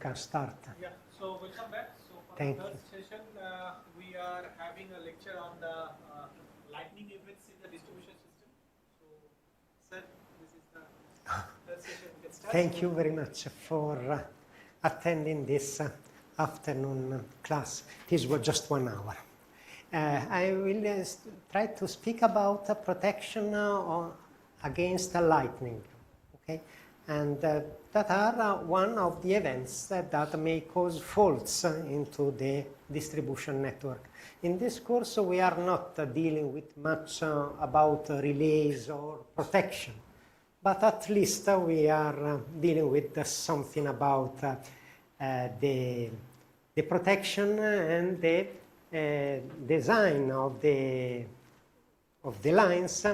can start. Yeah, so welcome back. So for Thank the third session, we are having a lecture on the lightning events in the distribution system. So, sir, this is the third session. We can start. Thank you very much for attending this afternoon class. This was just 1 hour. I will try to speak about protection against lightning, okay? And that are one of the events that may cause faults into the distribution network. In this course, we are not dealing with much about relays or protection, but at least we are dealing with something about the protection and the design of the lines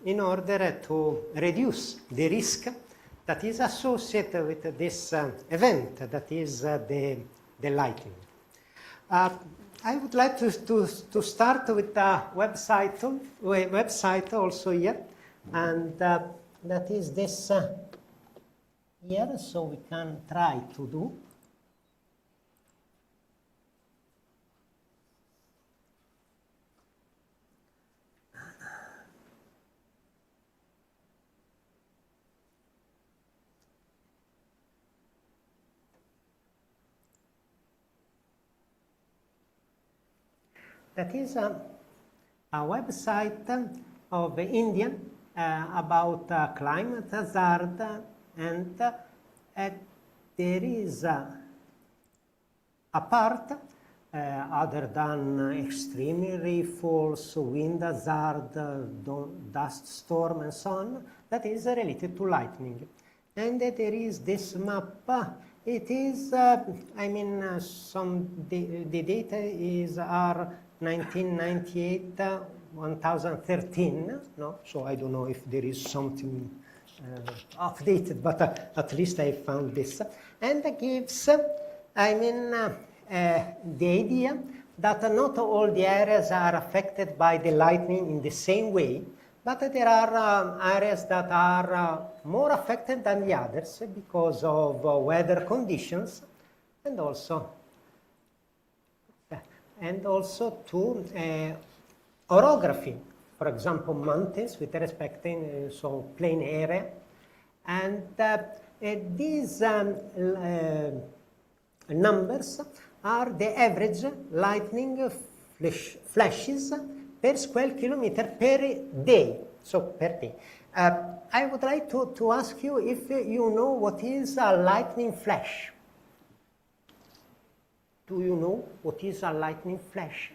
in order to reduce the risk that is associated with this event, that is the lightning. I would like to start with the website also here, and that is this here, so we can try to do. That is a website of India about climate hazard, and there is a part other than extremely false wind hazard, dust storm and so on, that is related to lightning. And there is this map. It is, I mean, the data are 1998, 1013, no? So I don't know if there is something updated, but at least I found this. And it gives, I mean, the idea that not all the areas are affected by the lightning in the same way, but there are areas that are more affected than the others because of weather conditions, and also to orography, for example, mountains with respect to so plain area, and these numbers are the average lightning flashes per square kilometer per day. So per day. I would like to ask you if you know what is a lightning flash. Do you know what is a lightning flash?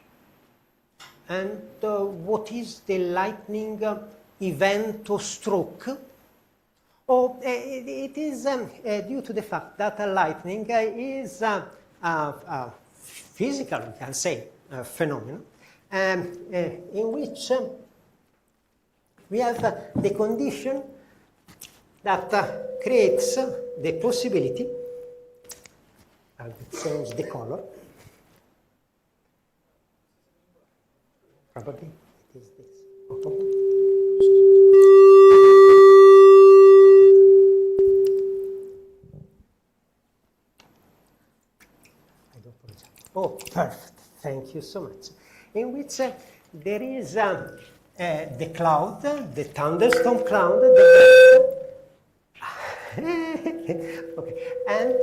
And what is the lightning event or stroke? Oh, it is due to the fact that lightning is a physical, we can say, phenomenon, in which we have the condition that creates the possibility. I'll change the color. Probably it is this. I do apologize. Oh, perfect. Thank you so much. In which there is the cloud, the thunderstorm cloud, okay, and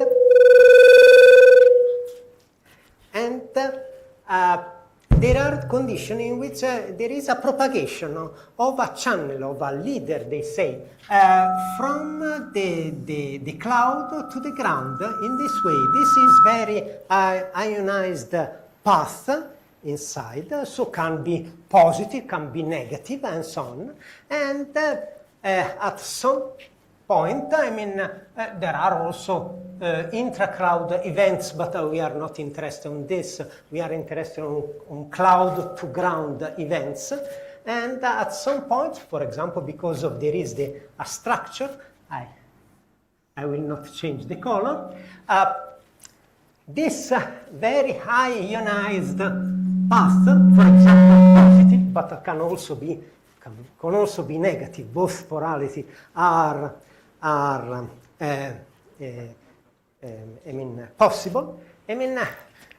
there are conditions in which there is a propagation of a channel, of a leader, they say, from the cloud to the ground in this way. This is very ionized path inside, so can be positive, can be negative, and so on. And at some point, I mean, there are also intra-cloud events, but we are not interested in this. We are interested on cloud-to-ground events. And at some point, for example, because of there is a structure, I will not change the color, this very high ionized path, for example, positive, but can also be negative. Both polarities are possible.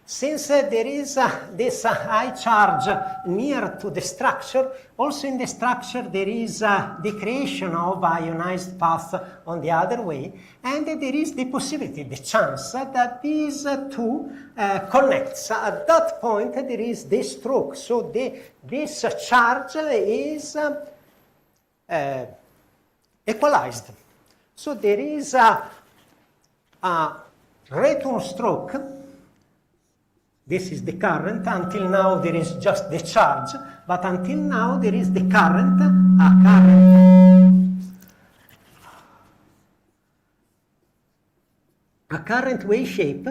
Since there is this high charge near to the structure, also in the structure there is the creation of ionized path on the other way, and there is the possibility, the chance that these two connects. At that point there is the stroke, so this charge is equalized. So there is a return stroke. This is the current. Until now there is just the charge, but until now there is the current, a current wave shape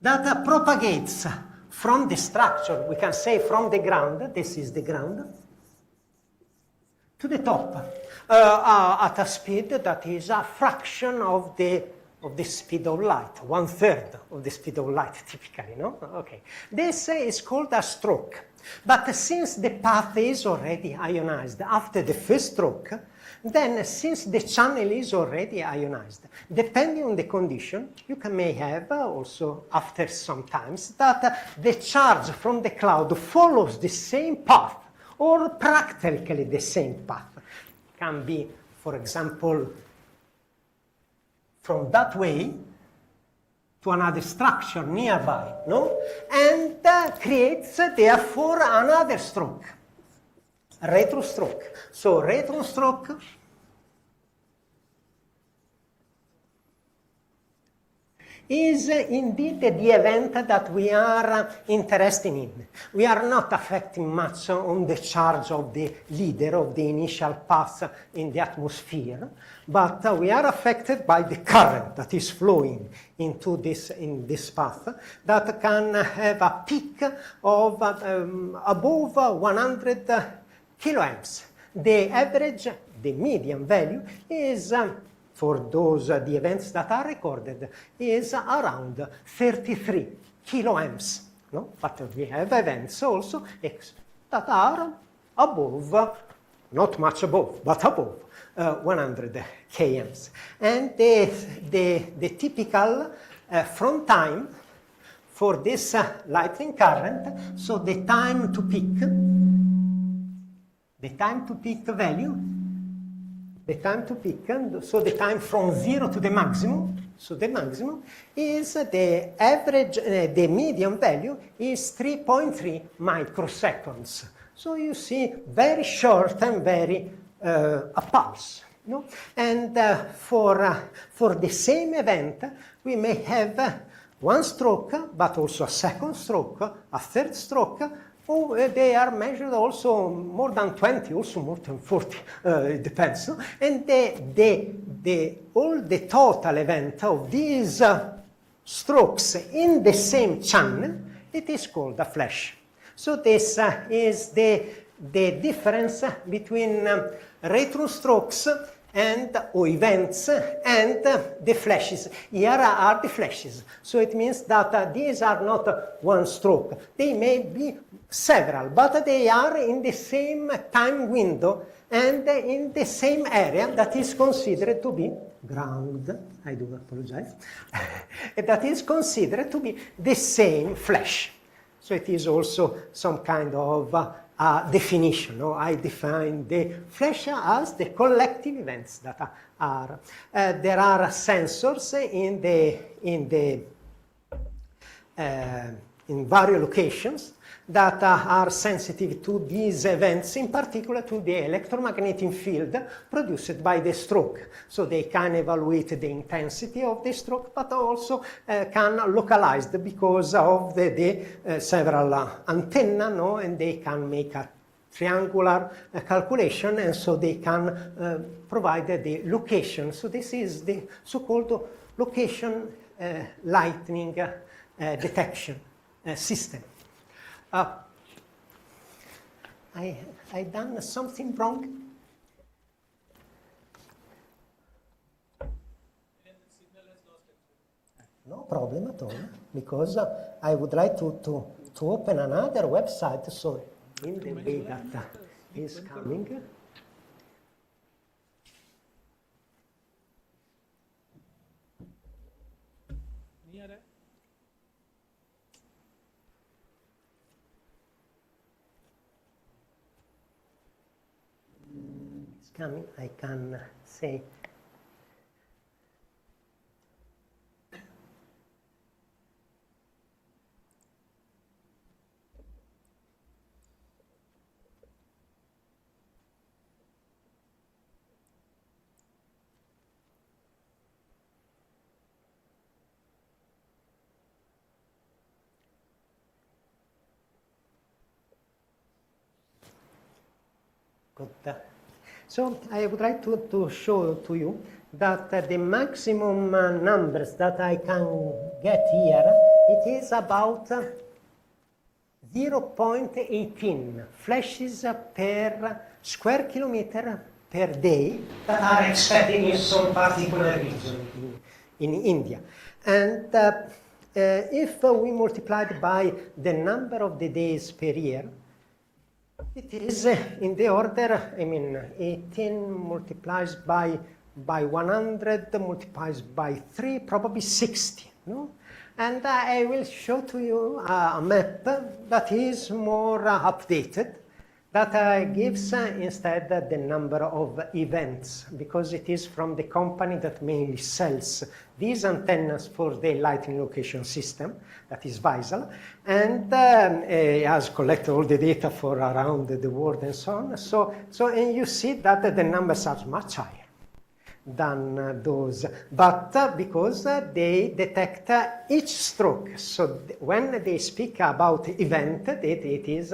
that propagates from the structure, we can say from the ground, this is the ground, to the top at a speed that is a fraction of the speed of light, 1/3 of the speed of light, typically, no? Okay. This is called a stroke. But since the path is already ionized after the first stroke, then since the channel is already ionized, depending on the condition, you may have also after some times that the charge from the cloud follows the same path or practically the same path. Can be, for example, from that way to another structure nearby, no? And creates therefore another stroke, retro stroke. So retro stroke is indeed the event that we are interested in. We are not affecting much on the charge of the leader of the initial path in the atmosphere, but we are affected by the current that is flowing into in this path that can have a peak of above 100 kiloamps. The average, the median value is for those the events that are recorded is around 33 kiloamps. No? But we have events also that are above, not much above, but above 100 km's. And the typical front time for this lightning current, so the time to peak value, the time to peak, so the time from 0 to the maximum, so the maximum is the average, the median value is 3.3 microseconds. So you see very short and very a pulse. No? And for the same event, we may have one stroke, but also a second stroke, a third stroke. Oh, they are measured also more than 20, also more than 40, it depends. No? And all the total event of these strokes in the same channel, it is called a flash. So this is the difference between retro strokes or events and the flashes. Here are the flashes. So it means that these are not one stroke. They may be several, but they are in the same time window and in the same area that is considered to be ground. I do apologize. That is considered to be the same flash. So it is also some kind of definition. No? I define the flash as the collective events that are. There are sensors in various locations that are sensitive to these events, in particular to the electromagnetic field produced by the stroke. So they can evaluate the intensity of the stroke, but also can localize because of the several antennae, no? And they can make a triangular calculation, and so they can provide the location. So this is the so-called location lightning detection system. I done something wrong? No problem at all, because I would like to open another website, so in the way that is coming. coming, I can say. Good. So I would like to show to you that the maximum numbers that I can get here, it is about 0.18 flashes per square kilometer per day that are expected in some particular region in India. And if we multiplied by the number of the days per year, it is in the order, 18 multiplies by 100 multiplies by 3, probably 60, no? And I will show to you a map that is more updated, that gives instead the number of events, because it is from the company that mainly sells these antennas for the lightning location system, that is Vaisala, and has collected all the data for around the world and so on. So and you see that the numbers are much higher than those, but because they detect each stroke. So when they speak about event, it is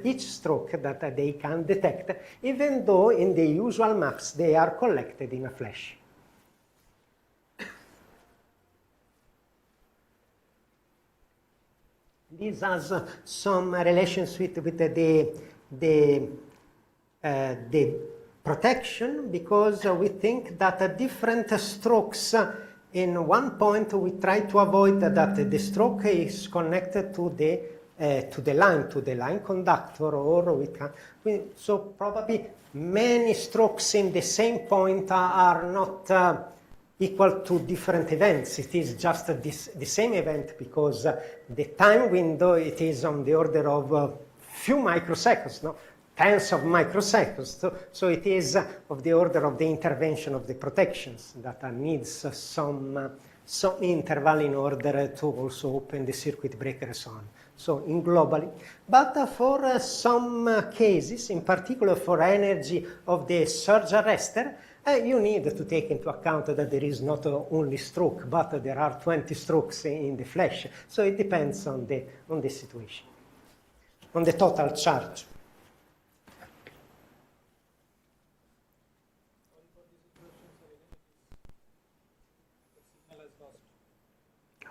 each stroke that they can detect, even though in the usual maps they are collected in a flash. This has some relations with the protection, because we think that different strokes in one point, we try to avoid that the stroke is connected to the line conductor, or so probably many strokes in the same point are not equal to different events. It is just the same event, because the time window, it is on the order of few microseconds, no? Tens of microseconds. So it is of the order of the intervention of the protections that needs some interval in order to also open the circuit breaker and so on. So in globally. But for some cases, in particular for energy of the surge arrestor, you need to take into account that there is not only stroke, but there are 20 strokes in the flash. So it depends on the situation, on the total charge.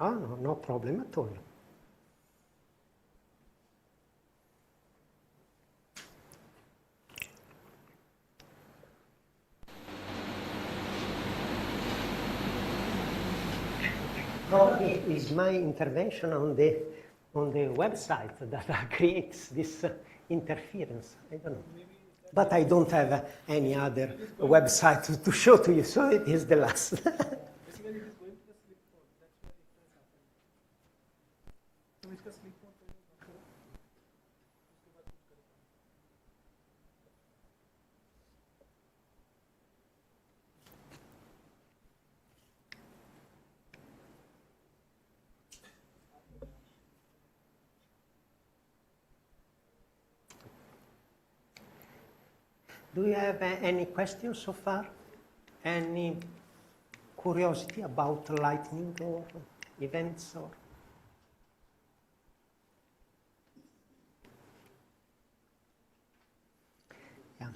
Oh, no, no problem at all. Probably is my intervention on the website that creates this interference. I don't know. But I don't have any other website to show to you, so it is the last. Do you have any questions so far? Any curiosity about lightning or events? Or? Yeah.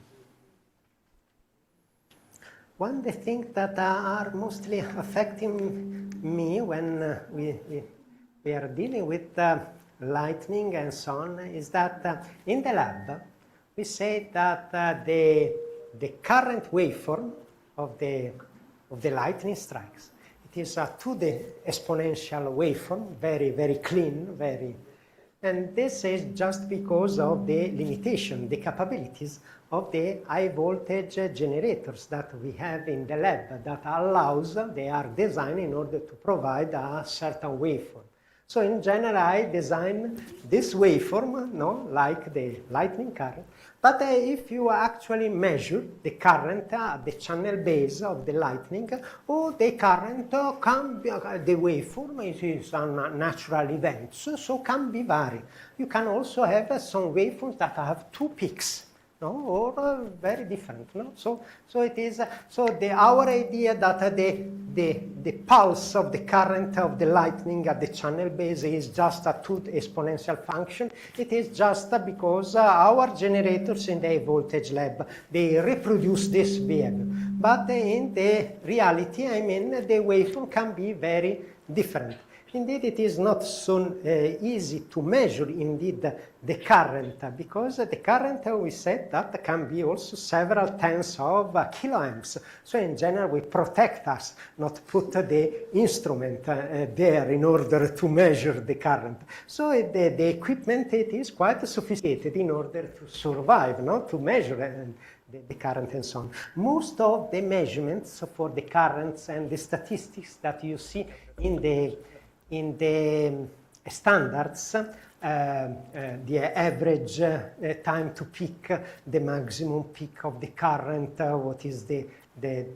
One of the things that are mostly affecting me when we are dealing with lightning and so on is that in the lab, we say that the current waveform of the lightning strikes, it is a 2D exponential waveform, very, very clean, and this is just because of the limitation, the capabilities of the high voltage generators that we have in the lab that allows, they are designed in order to provide a certain waveform. So in general, I design this waveform, no, like the lightning current. But if you actually measure the current at the channel base of the lightning, or the current can be, the waveform is a natural event, so can be varied. You can also have some waveforms that have two peaks. No, or very different. No, so it is. Our idea that the pulse of the current of the lightning at the channel base is just a two exponential function. It is just because our generators in the voltage lab, they reproduce this behavior. But in the reality, I mean, the waveform can be very different. Indeed, it is not so easy to measure, indeed, the current, because the current, we said, that can be also several tens of kiloamps. So in general, we protect us, not put the instrument there in order to measure the current. So the equipment, it is quite sophisticated in order to survive, not to measure the current and so on. Most of the measurements for the currents and the statistics that you see in the standards, the average time to peak, the maximum peak of the current, what is the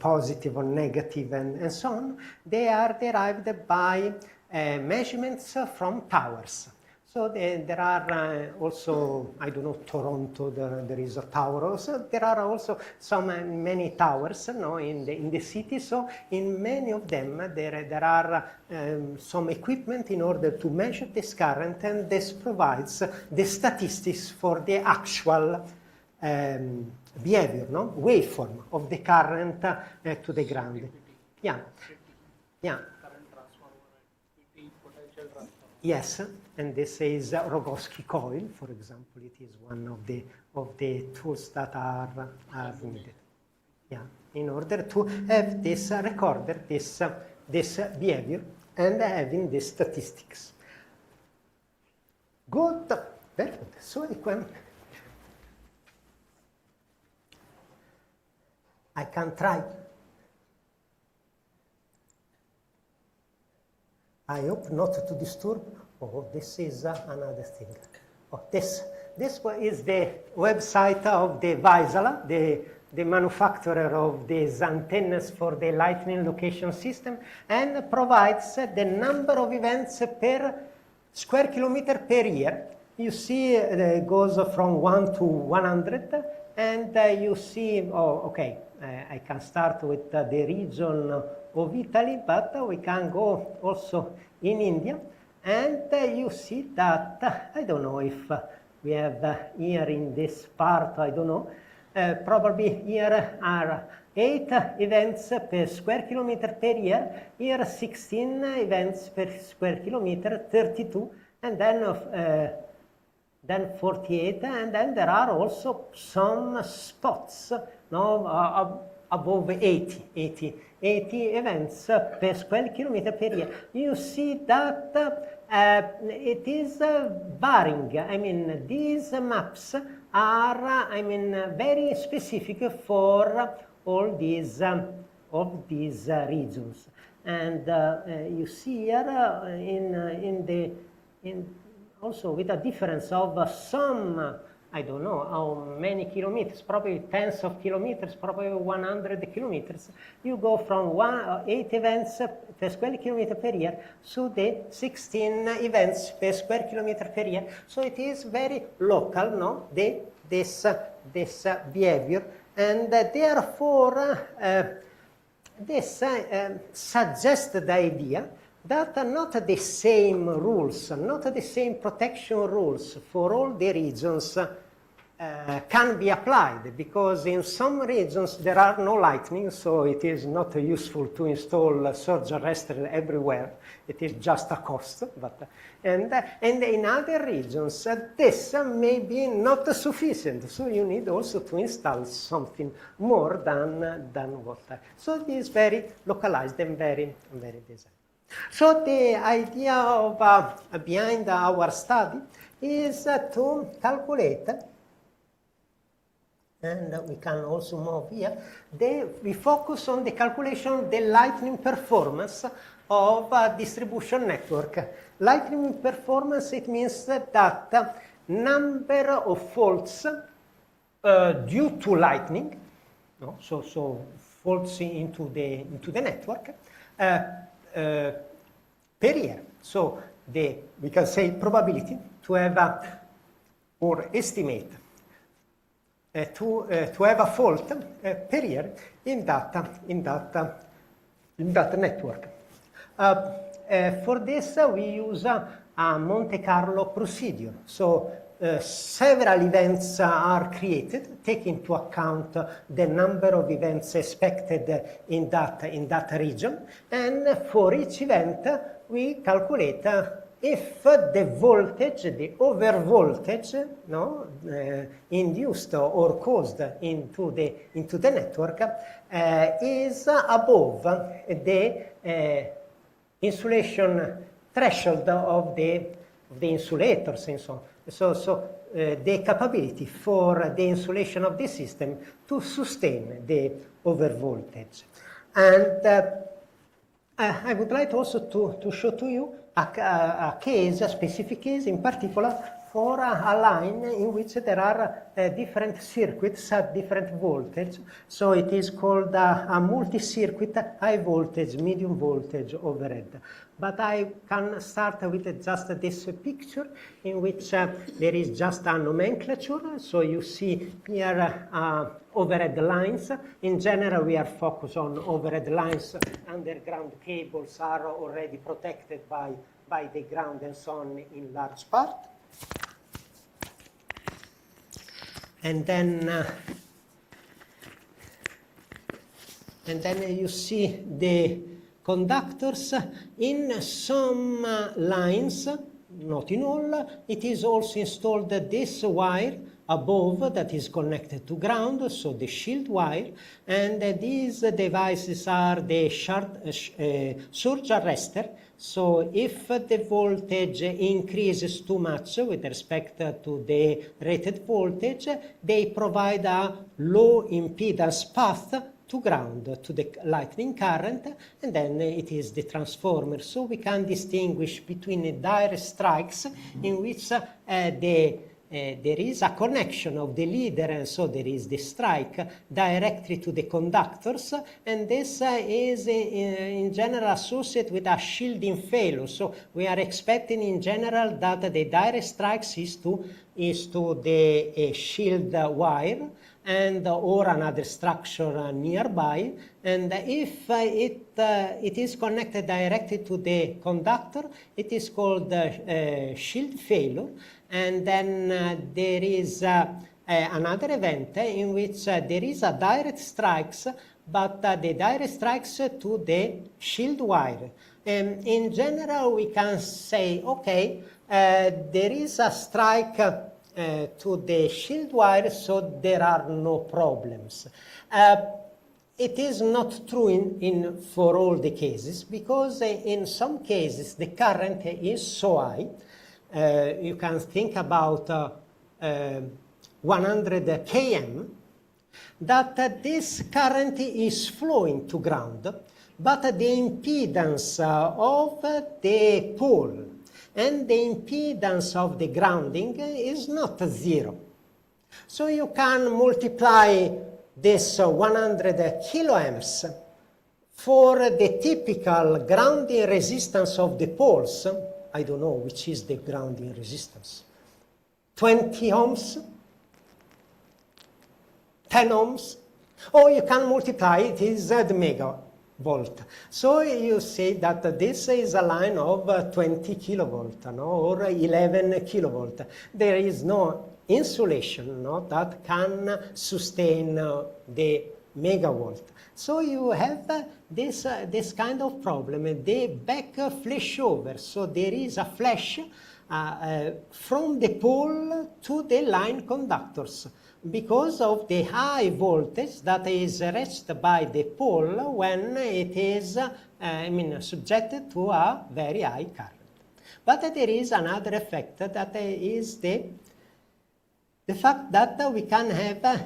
positive or negative, and so on, they are derived by measurements from towers. So there are also, I don't know, Toronto, there is a tower also. There are also many towers, no, in the city. So in many of them, there are some equipment in order to measure this current, and this provides the statistics for the actual behavior, no, waveform of the current to the ground. Yeah. Current transformer and potential transformer. Yes, and this is Rogowski coil, for example. It is one of the tools that are needed. Yeah, in order to have this recorded, this behavior, and having the statistics. Good, very good. So I can try. I hope not to disturb. Oh, this is another thing. Oh, this is the website of the Vaisala, the manufacturer of these antennas for the lightning location system, and provides the number of events per square kilometer per year. You see, it goes from 1 to 100, and you see, oh, okay, I can start with the region of Italy, but we can go also in India, and you see that, I don't know if we have here in this part, I don't know, probably here are 8 events per square kilometer per year, here 16 events per square kilometer, 32, and then 48, and then there are also some spots, no, above 80 events per square kilometer per year. You see that it is varying. I mean, these maps are, very specific for all these regions. And you see here also with a difference of some, I don't know how many kilometers, probably tens of kilometers, probably 100 kilometers. You go from 8 events per square kilometer per year to the 16 events per square kilometer per year. So it is very local, no? This behavior, and therefore this suggests the idea that not the same rules, not the same protection rules for all the regions can be applied, because in some regions there are no lightning, so it is not useful to install surge arrestor everywhere. It is just a cost. And in other regions, this may be not sufficient, so you need also to install something more than what. So it is very localized and very designed. So the idea of behind our study is to calculate, and we can also move here, we focus on the calculation of the lightning performance of a distribution network. Lightning performance, it means that number of faults due to lightning, no? So faults into the network per year. So we can say probability to have or estimate to have a fault per year in that network. For this, we use a Monte Carlo procedure. So several events are created, taking into account the number of events expected in that region, and for each event we calculate if the voltage, the over voltage, induced or caused into the network is above the insulation threshold of the insulators and so on. So the capability for the insulation of the system to sustain the over voltage. And I would like also to show to you a case, a specific case in particular for a line in which there are different circuits at different voltage. So it is called a multi-circuit high voltage, medium voltage overhead. But I can start with just this picture in which there is just a nomenclature. So you see here overhead lines. In general, we are focused on overhead lines. Underground cables are already protected by the ground and so on in large part. And then you see the conductors in some lines, not in all. It is also installed this wire above that is connected to ground, so the shield wire, and these devices are the surge arrestor. So if the voltage increases too much with respect to the rated voltage, they provide a low impedance path to ground, to the lightning current, and then it is the transformer. So we can distinguish between direct strikes in which there is a connection of the leader, and so there is the strike directly to the conductors, and this is in general associated with a shielding failure. So we are expecting in general that the direct strikes is to the shield wire and or another structure nearby, and if it is connected directly to the conductor, it is called shield failure. And then there is another event in which there is a direct strikes, but the direct strikes to the shield wire. In general, we can say, okay, there is a strike to the shield wire, so there are no problems. It is not true for all the cases, because in some cases the current is so high. You can think about 100 km, that this current is flowing to ground, but the impedance of the pole and the impedance of the grounding is not zero. So you can multiply this 100 kiloamps for the typical grounding resistance of the poles. I don't know which is the grounding resistance. 20 ohms? 10 ohms? Or you can multiply it is the megavolt. So you see that this is a line of 20 kilovolt, or 11 kilovolt. There is no insulation that can sustain the megavolt. So you have this kind of problem, the back flashover. So there is a flash from the pole to the line conductors because of the high voltage that is reached by the pole when it is subjected to a very high current. But there is another effect that is the fact that we can have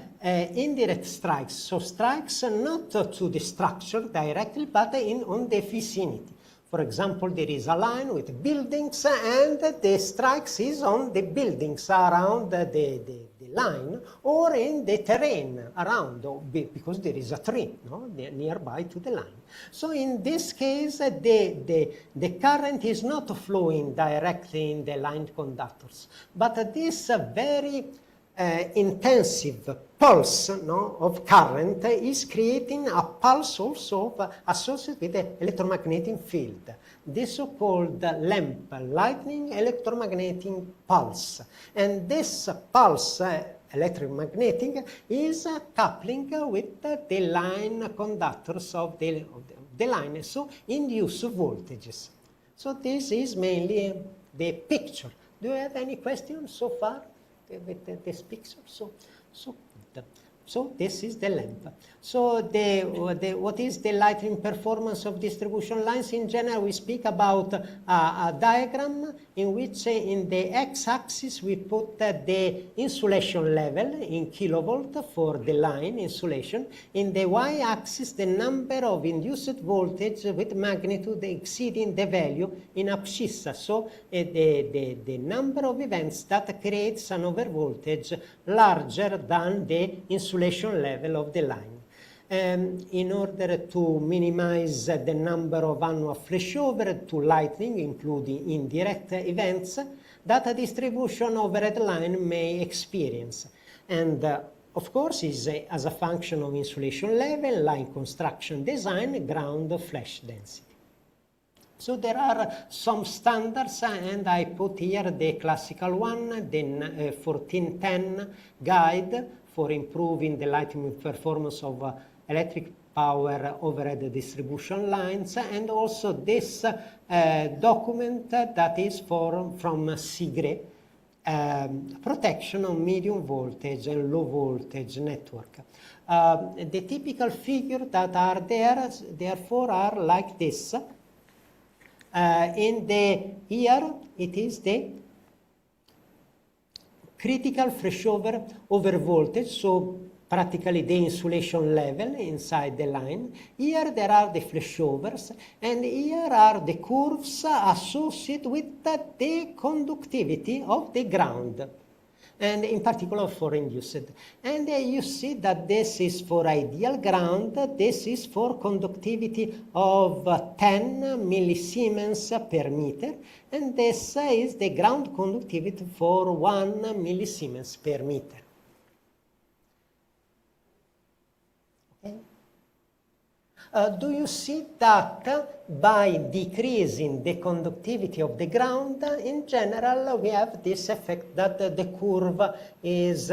indirect strikes, so strikes not to the structure directly, but on the vicinity. For example, there is a line with buildings and the strikes is on the buildings around the line or in the terrain around, because there is a tree, no, nearby to the line. So in this case, the current is not flowing directly in the line conductors, but this very intensive pulse, no, of current is creating a pulse also associated with the electromagnetic field, the so-called lamp lightning electromagnetic pulse. And this pulse electromagnetic is coupling with the line conductors of the line, so induce voltages. So this is mainly the picture. Do you have any questions so far with this picture? So this is the lamp. So what is the lighting performance of distribution lines? In general, we speak about a diagram in which in the x-axis we put the insulation level in kilovolt for the line insulation. In the y-axis, the number of induced voltage with magnitude exceeding the value in abscissa. So the number of events that creates an overvoltage larger than the insulation level of the line. In order to minimize the number of annual flashover to lightning, including indirect events, that a distribution overhead line may experience. And of course, is as a function of insulation level, line construction design, ground flash density. So there are some standards, and I put here the classical one, the 1410 guide for improving the lighting performance of electric power overhead distribution lines, and also this document that is from SIGRE, protection of medium voltage and low voltage network. The typical figures that are there, therefore, are like this. Here it is the critical flashover over voltage, so practically the insulation level inside the line. Here there are the flashovers, and here are the curves associated with the conductivity of the ground, and in particular for induced. And you see that this is for ideal ground, this is for conductivity of 10 millisiemens per meter, and this is the ground conductivity for 1 millisiemens per meter. Do you see that by decreasing the conductivity of the ground, in general, we have this effect that the curve is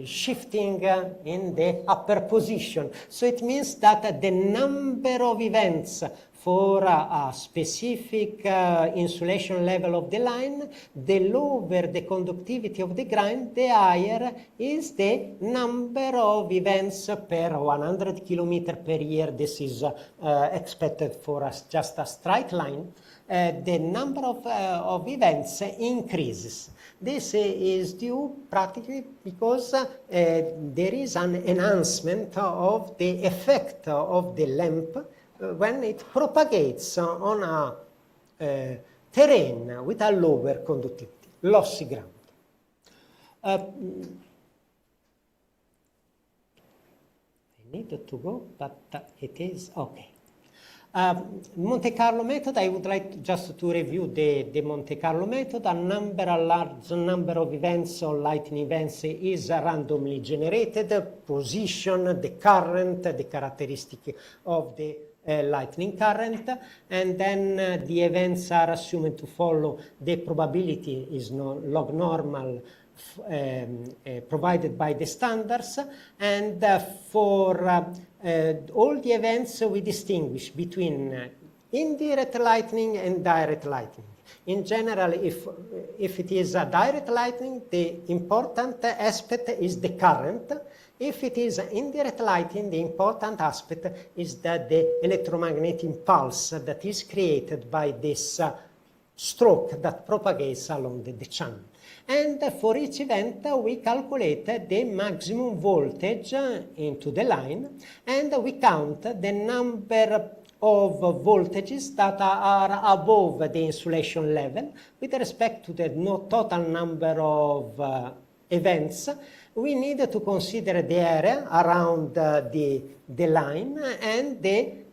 shifting in the upper position. So it means that the number of events for a specific insulation level of the line, the lower the conductivity of the ground, the higher is the number of events per 100 kilometers per year. This is expected for just a straight line. The number of events increases. This is due practically because there is an enhancement of the effect of the lamp when it propagates on a terrain with a lower conductivity, lossy ground. I need to go, but it is okay. Monte Carlo method, I would like just to review the Monte Carlo method. A large number of events or lightning events is randomly generated, position, the current, the characteristic of the lightning current, and then the events are assumed to follow the probability is log normal provided by the standards, and for all the events we distinguish between indirect lightning and direct lightning. In general, if it is a direct lightning, the important aspect is the current. If it is indirect lighting, the important aspect is that the electromagnetic pulse that is created by this stroke that propagates along the channel. And for each event, we calculate the maximum voltage into the line, and we count the number of voltages that are above the insulation level with respect to the total number of events. We need to consider the area around the line and the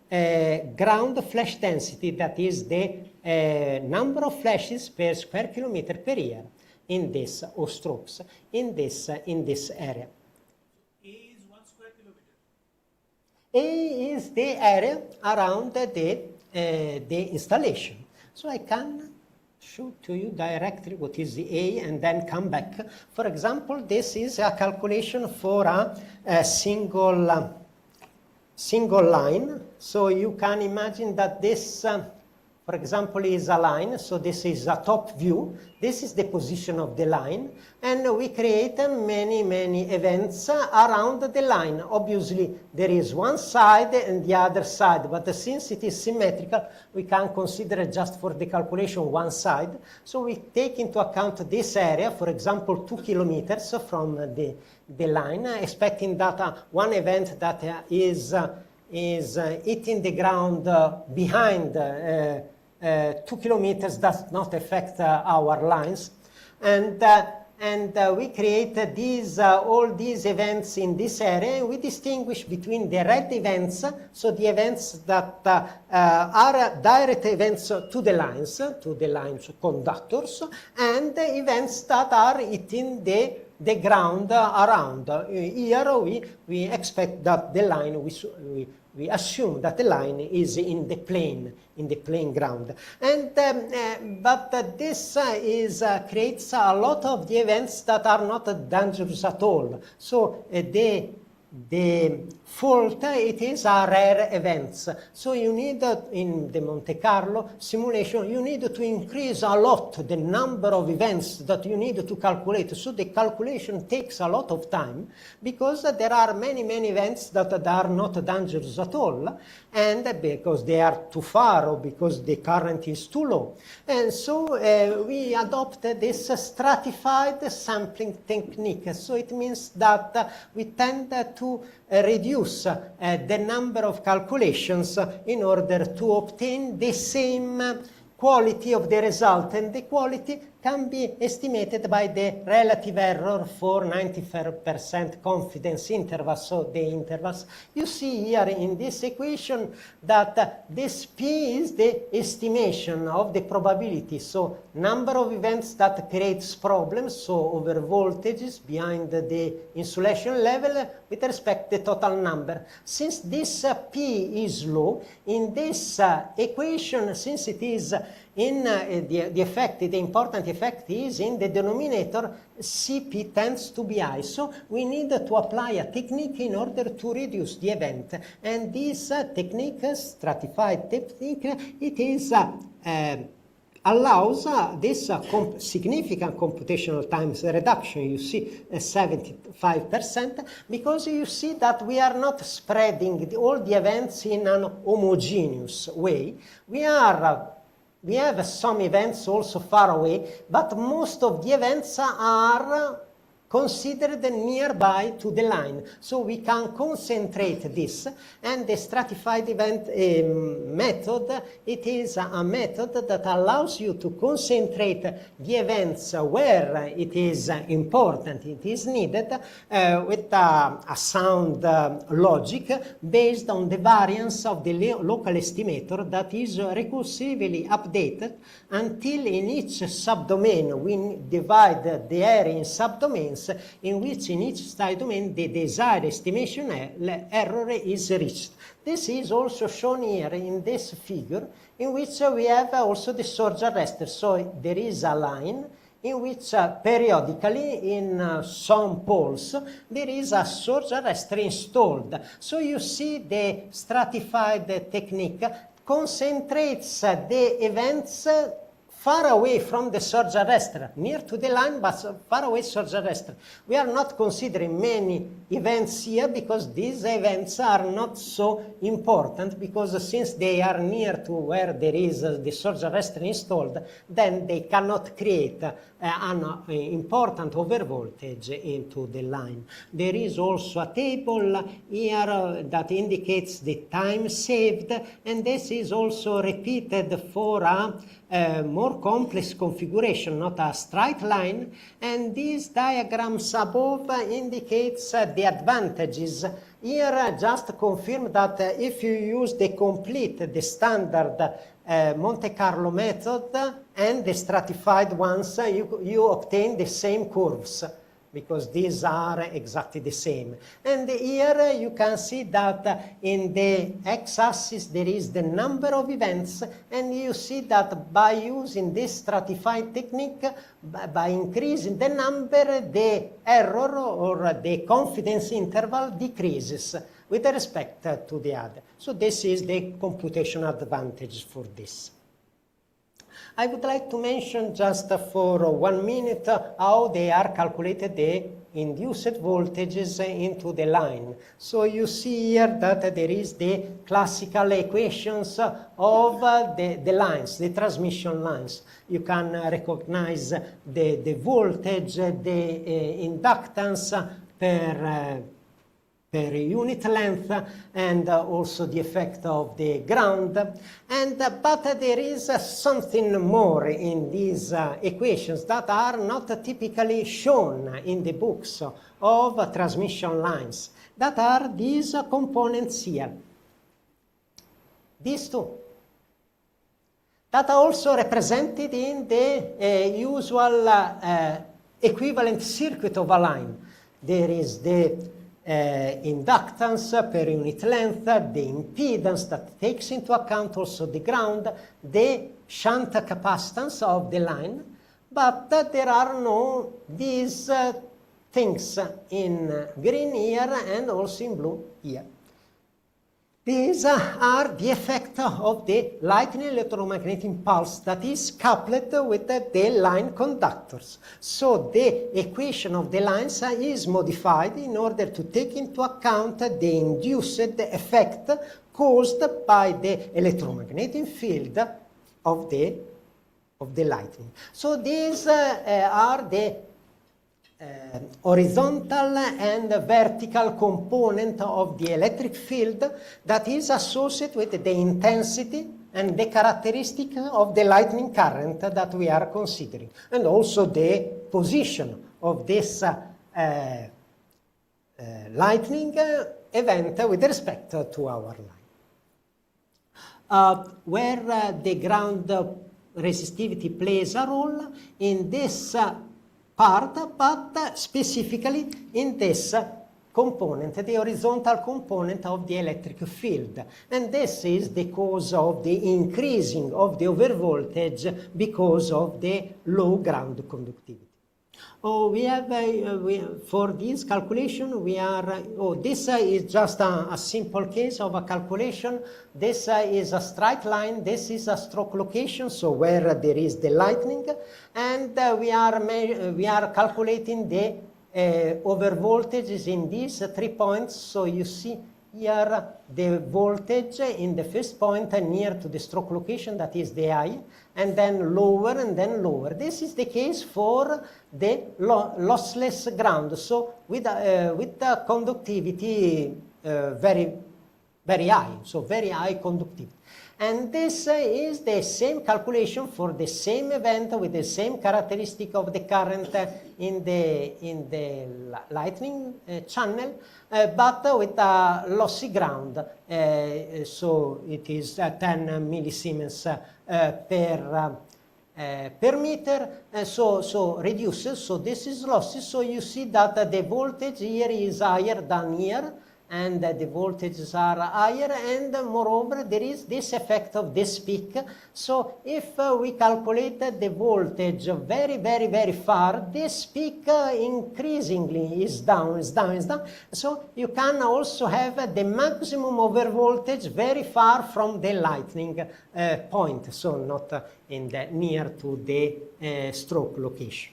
ground flash density, that is the number of flashes per square kilometer per year in this, or strokes, in this area. A is 1 square kilometer. A is the area around the installation. So I can show to you directly what is the A and then come back. For example, this is a calculation for a single line. So you can imagine that this, for example, is a line. So this is a top view. This is the position of the line. And we create many events around the line. Obviously, there is one side and the other side. But since it is symmetrical, we can consider just for the calculation one side. So we take into account this area, for example, 2 kilometers from the line, expecting that one event that is hitting the ground behind 2 kilometers does not affect our lines, and we create all these events in this area. We distinguish between the red events, so the events that are direct events to the lines conductors, and the events that are hitting the ground around. Here we expect that the line, we assume that the line is in the plane ground. And but this creates a lot of the events that are not dangerous at all. So the fault, it is a rare events. So you need, in the Monte Carlo simulation, you need to increase a lot the number of events that you need to calculate. So the calculation takes a lot of time because there are many events that are not dangerous at all, and because they are too far or because the current is too low. And so we adopt this stratified sampling technique. So it means that we tend to reduce the number of calculations in order to obtain the same quality of the result, and the quality can be estimated by the relative error for 95% confidence intervals. So the intervals you see here in this equation, that this P is the estimation of the probability, so number of events that creates problems, so over voltages behind the insulation level with respect to the total number. Since this P is low, in this equation, since it is in the effect, the important effect is in the denominator, Cp tends to be high. So we need to apply a technique in order to reduce the event. And this technique, stratified technique, it is allows this significant computational times reduction. You see 75%, because you see that we are not spreading all the events in an homogeneous way. We have some events also far away, but most of the events are considered nearby to the line. So we can concentrate this, and the stratified event method, it is a method that allows you to concentrate the events where it is important, it is needed, with a sound logic based on the variance of the local estimator that is recursively updated until in each subdomain we divide the area in subdomains, in which in each subdomain the desired estimation error is reached. This is also shown here in this figure, in which we have also the surge arrestor. So there is a line in which periodically in some poles there is a surge arrestor installed. So you see the stratified technique concentrates the events far away from the surge arrestor, near to the line, but far away surge arrestor. We are not considering many events here because these events are not so important, because since they are near to where there is the surge arrestor installed, then they cannot create an important overvoltage into the line. There is also a table here that indicates the time saved, and this is also repeated for a more complex configuration, not a straight line, and these diagrams above indicates the advantages. Here just confirm that if you use the standard Monte Carlo method and the stratified ones, you obtain the same curves, because these are exactly the same. And here you can see that in the x-axis there is the number of events, and you see that by using this stratified technique, by increasing the number, the error or the confidence interval decreases with respect to the other. So this is the computational advantage for this. I would like to mention just for 1 minute how they are calculated, the induced voltages into the line. So you see here that there is the classical equations of the lines, the transmission lines. You can recognize the voltage, the inductance per unit length, and also the effect of the ground. But there is something more in these equations that are not typically shown in the books of transmission lines. That are these components here. These two. That are also represented in the usual equivalent circuit of a line. There is the inductance per unit length, the impedance that takes into account also the ground, the shunt capacitance of the line, but there are no these things in green here and also in blue here. These are the effect of the lightning electromagnetic impulse that is coupled with the line conductors. So the equation of the lines is modified in order to take into account the induced effect caused by the electromagnetic field of the lightning. So these are the horizontal and vertical component of the electric field that is associated with the intensity and the characteristic of the lightning current that we are considering, and also the position of this lightning event with respect to our line. Where the ground resistivity plays a role in this part, but specifically in this component, the horizontal component of the electric field. And this is the cause of the increasing of the overvoltage because of the low ground conductivity. We have, for this calculation, this is just a simple case of a calculation. This is a straight line, this is a stroke location, so where there is the lightning, and we are calculating the overvoltages in these 3 points. So you see here the voltage in the first point near to the stroke location, that is the I, and then lower and then lower. This is the case for the lossless ground, so with the conductivity very high, so very high conductivity. And this is the same calculation for the same event with the same characteristic of the current in the lightning channel, but with a lossy ground. So it is 10 millisiemens per meter, so reduces. So this is lossy. So you see that the voltage here is higher than here, and the voltages are higher, and moreover there is this effect of this peak. So if we calculate the voltage very far, this peak increasingly is down. So you can also have the maximum over voltage very far from the lightning point, so not in the near to the stroke location.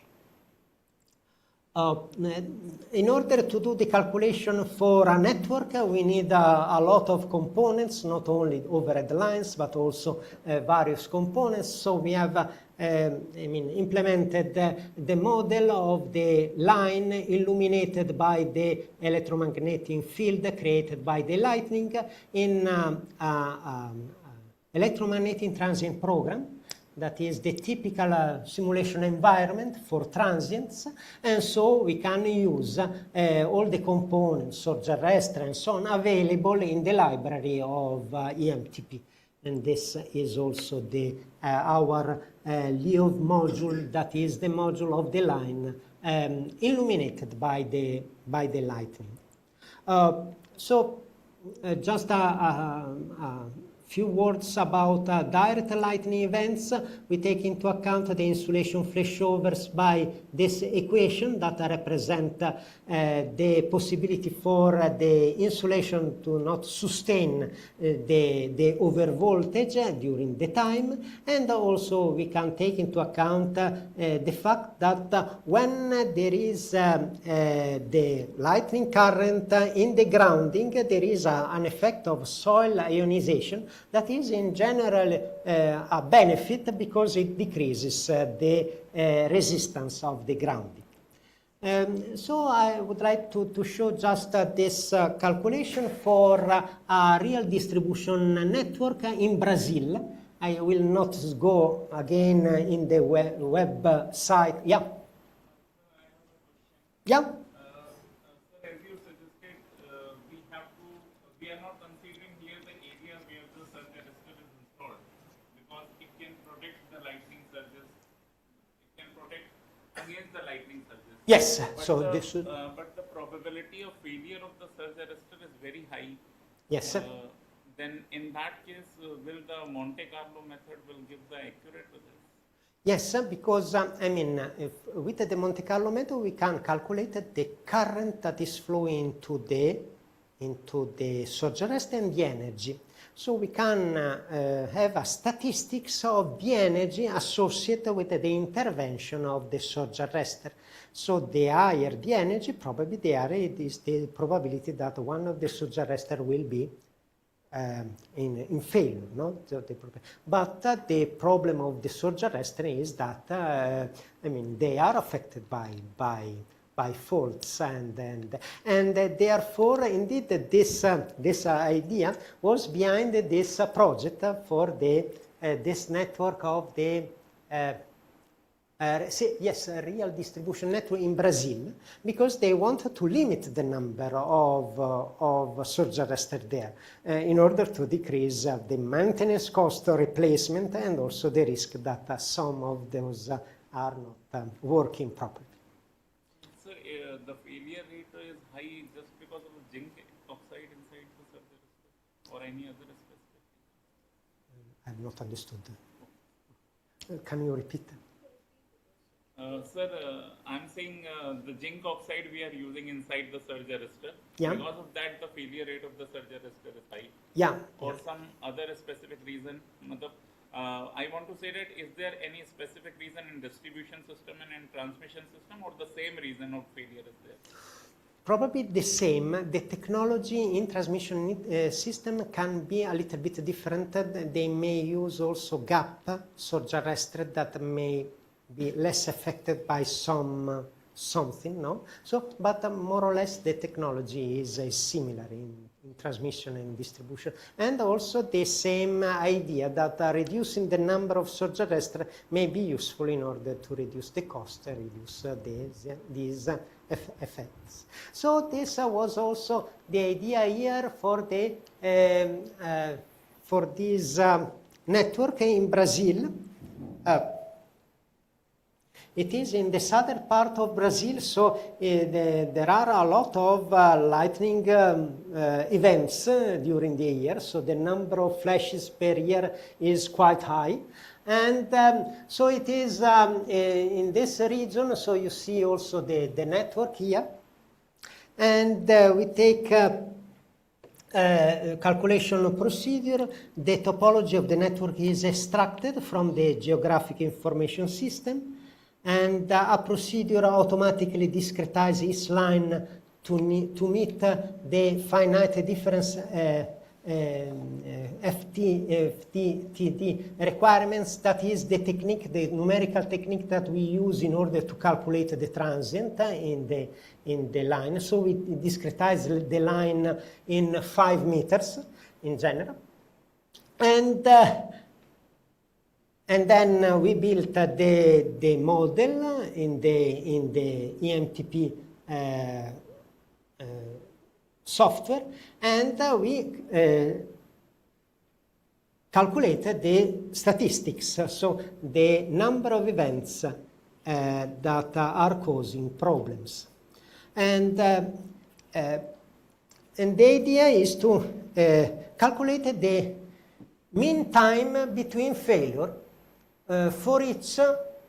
In order to do the calculation for a network, we need a lot of components, not only overhead lines, but also various components. So we have implemented the model of the line illuminated by the electromagnetic field created by the lightning in electromagnetic transient program. That is the typical simulation environment for transients, and so we can use all the components, surge arrestor and so on, available in the library of EMTP. And this is also the our LEO module, that is the module of the line illuminated by the lightning. Just a few words about direct lightning events. We take into account the insulation flashovers by this equation that represent the possibility for the insulation to not sustain the overvoltage during the time, and also we can take into account the fact that when there is the lightning current in the grounding, there is an effect of soil ionization that is in general a benefit because it decreases the resistance of the grounding. So I would like to show just this calculation for a real distribution network in Brazil. I will not go again in the website. Yeah. Yeah. As you suggested, we are not considering here the area where the surge arrestor is installed, because it can protect the lightning surges. It can protect against the lightning surges. Yes. But but the probability of failure of the surge arrestor is very high. Yes. Then in that case, will the Monte Carlo method will give the accurate results? Yes, because if with the Monte Carlo method we can calculate the current that is flowing into the surge arrestor and the energy. So we can have a statistics of the energy associated with the intervention of the surge arrestor. So the higher the energy, probably the higher is the probability that one of the surge arrestor will be in failure, no? But the problem of the surge arrestor is that they are affected by faults, and therefore indeed this idea was behind this project for this network of the real distribution network in Brazil, because they wanted to limit the number of surge arresters there in order to decrease the maintenance cost of replacement and also the risk that some of those are not working properly. So the failure rate is high just because of the zinc oxide inside the surge arrestor, or any other specific reason? I have not understood. Can you repeat? Sir, I'm saying the zinc oxide we are using inside the surge arrestor. Yeah. Because of that, the failure rate of the surge arrestor is high. Yeah. Or some other specific reason. I want to say that is there any specific reason in distribution system and in transmission system, or the same reason of failure is there? Probably the same. The technology in transmission system can be a little bit different. They may use also gap surge arrestor that may be less affected by something, no? So, but more or less the technology is similar in transmission and distribution, and also the same idea that reducing the number of surge arresters may be useful in order to reduce the cost and reduce these effects. So this was also the idea here for this network in Brazil. it is in the southern part of Brazil, so there are a lot of lightning events during the year, so the number of flashes per year is quite high. And so it is in this region, so you see also the network here. And we take calculation procedure. The topology of the network is extracted from the geographic information system, and a procedure automatically discretizes each line to meet the finite difference FTTD requirements. That is the technique, the numerical technique that we use in order to calculate the transient in the line. So we discretize the line in 5 meters in general. And then we built the model in the EMTP software, and we calculated the statistics, so the number of events that are causing problems. And the idea is to calculate the mean time between failure for each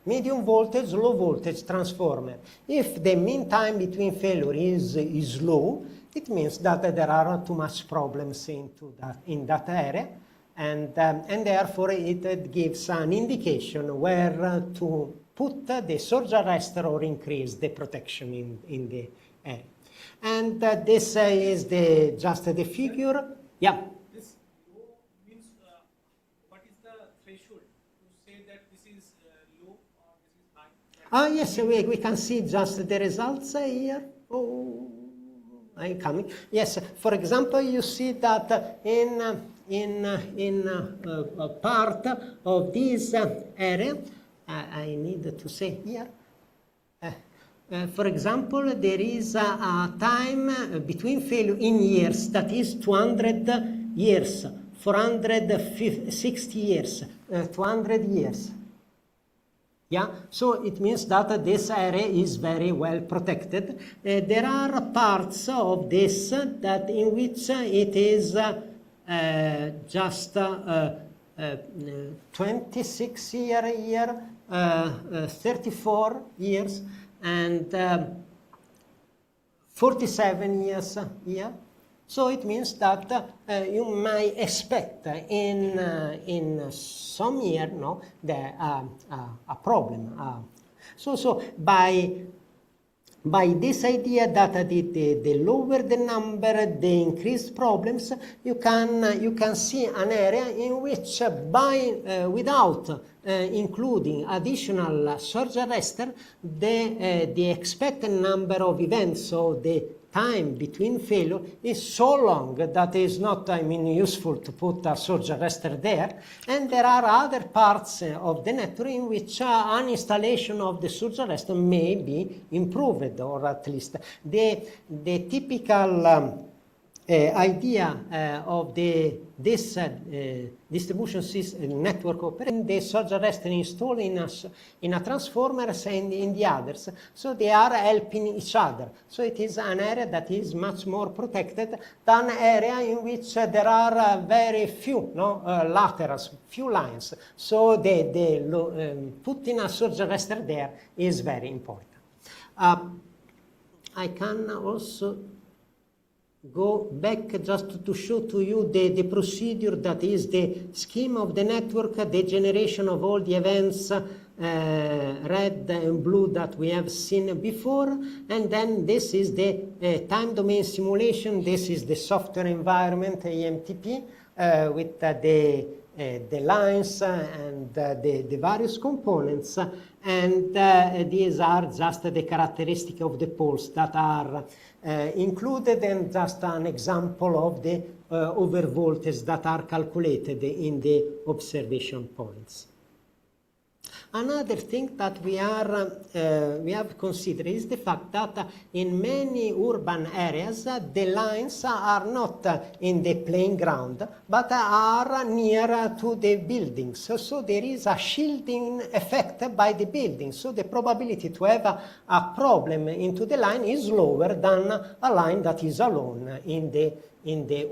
medium voltage, low voltage transformer. If the mean time between failure is low, it means that there are too much problems in that area, and therefore it gives an indication where to put the surge arrestor or increase the protection in the area. And this is just the figure. Yeah. This low means what is the threshold to say that this is low or this is high? Yes, we can see just the results here. Oh, I'm coming. Yes, for example, you see that in a part of this area, I need to say here, for example, there is a time between failure in years, that is 200 years, 460 years, 200 years. Yeah, so it means that this area is very well protected. There are parts of this that in which it is just 26 year, 34 years, and 47 years here. So it means that you might expect in some year, no, a problem. So by this idea that the lower the number, the increased problems, you can see an area in which without including additional surge arrestor, the expected number of events, so the time between failure, is so long that is not, useful to put a surge arrestor there. And there are other parts of the network in which an installation of the surge arrestor may be improved, or at least the typical idea of this distribution system network operating, the surge arrestor installed in a transformer and in the others, so they are helping each other. So it is an area that is much more protected than an area in which there are very few laterals, few lines. So putting a surge arrestor there is very important. I can also go back just to show to you the procedure, that is the scheme of the network, the generation of all the events, red and blue, that we have seen before. And then this is the time domain simulation. This is the software environment, EMTP, with the lines and the various components. And these are just the characteristics of the poles that are included, and just an example of the overvoltage that are calculated in the observation points. Another thing that we have considered is the fact that in many urban areas the lines are not in the playing ground but are near to the buildings. So there is a shielding effect by the building. So the probability to have a problem into the line is lower than a line that is alone in the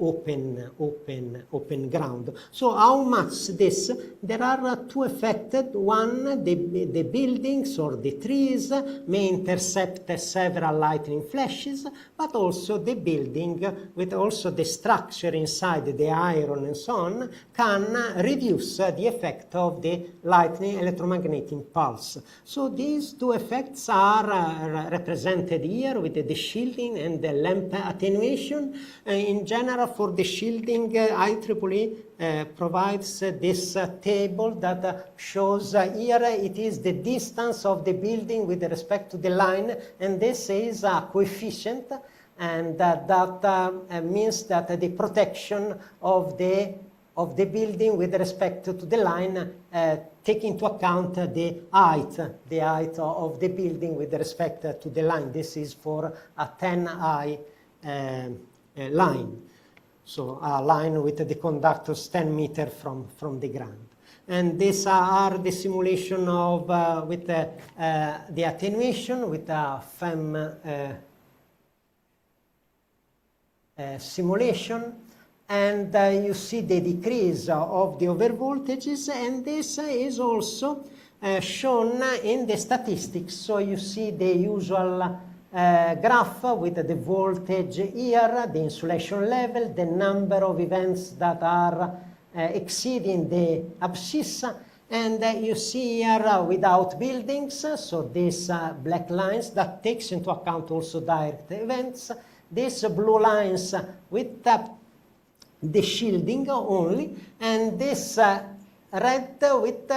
open ground. So how much this? There are two effects. One, the buildings or the trees may intercept several lightning flashes, but also the building with also the structure inside the iron and so on can reduce the effect of the lightning electromagnetic pulse. So these two effects are represented here with the shielding and the lamp attenuation. In general, for the shielding, IEEE provides this table that shows here it is the distance of the building with respect to the line, and this is a coefficient, and that means that the protection of the building with respect to the line take into account the height of the building with respect to the line. This is for a 10i line. So a line with the conductors 10 meters from the ground. And these are the simulation of with the attenuation with a FEM simulation. And you see the decrease of the overvoltages, and this is also shown in the statistics. So you see the usual graph with the voltage here, the insulation level, the number of events that are exceeding the abscissa, and you see here without buildings, so these black lines that takes into account also direct events, these blue lines with the shielding only, and this red with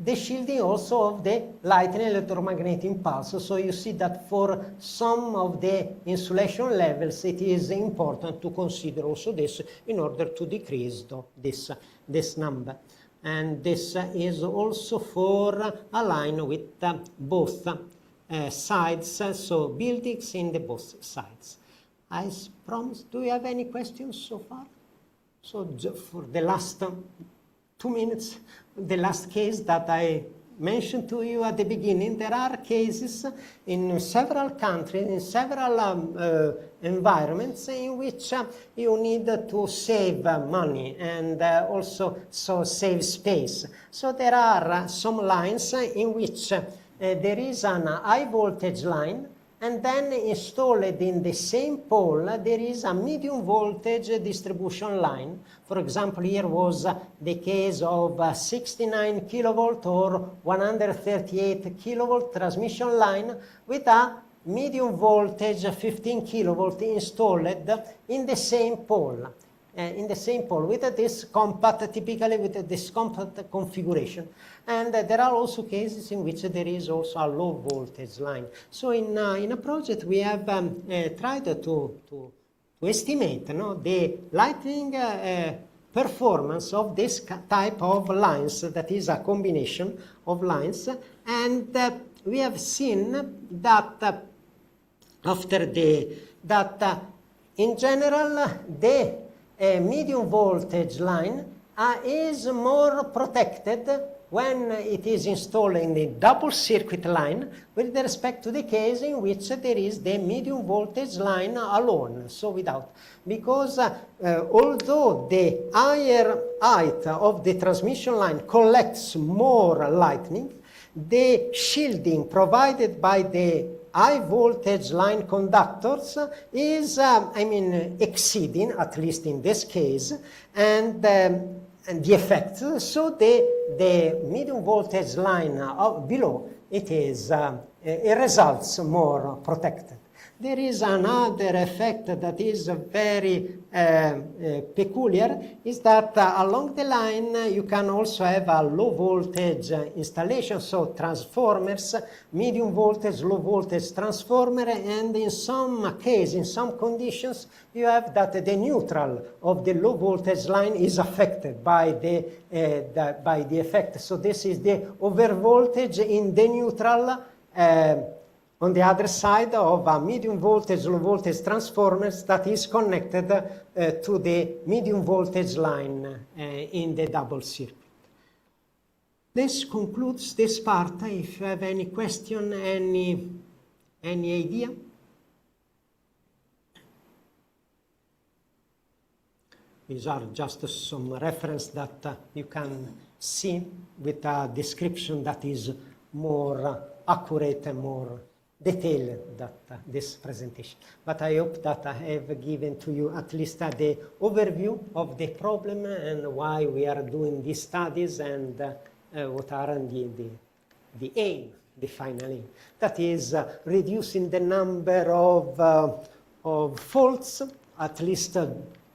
the shielding also of the lightning electromagnetic impulse. So you see that for some of the insulation levels it is important to consider also this in order to decrease this number. And this is also for a line with both sides, so buildings in the both sides. I promise, do you have any questions so far? So for the last 2 minutes, the last case that I mentioned to you at the beginning, there are cases in several countries, in several environments in which you need to save money and also save space. So there are some lines in which there is an high voltage line, and then installed in the same pole there is a medium voltage distribution line. For example, here was the case of 69 kilovolt or 138 kilovolt transmission line with a medium voltage 15 kilovolt installed in the same pole. With this compact, typically with this compact configuration. And there are also cases in which there is also a low voltage line. So in a project we have tried to estimate the lighting performance of this type of lines, that is a combination of lines, and we have seen that in general the medium voltage line is more protected when it is installed in the double circuit line with respect to the case in which there is the medium voltage line alone, so without. Because although the higher height of the transmission line collects more lightning, the shielding provided by the high voltage line conductors is, exceeding, at least in this case, and the effect. So the medium voltage line below, it results more protected. There is another effect that is very peculiar, is that along the line you can also have a low voltage installation, so transformers, medium voltage, low voltage transformer, and in some case, in some conditions, you have that the neutral of the low voltage line is affected by the effect. So this is the overvoltage in the neutral on the other side of a medium voltage, low voltage transformers that is connected to the medium voltage line in the double circuit. This concludes this part. If you have any question, any idea? These are just some reference that you can see with a description that is more accurate and more detailed than this presentation. But I hope that I have given to you at least the overview of the problem and why we are doing these studies and what are the aim, the final aim. That is reducing the number of faults, at least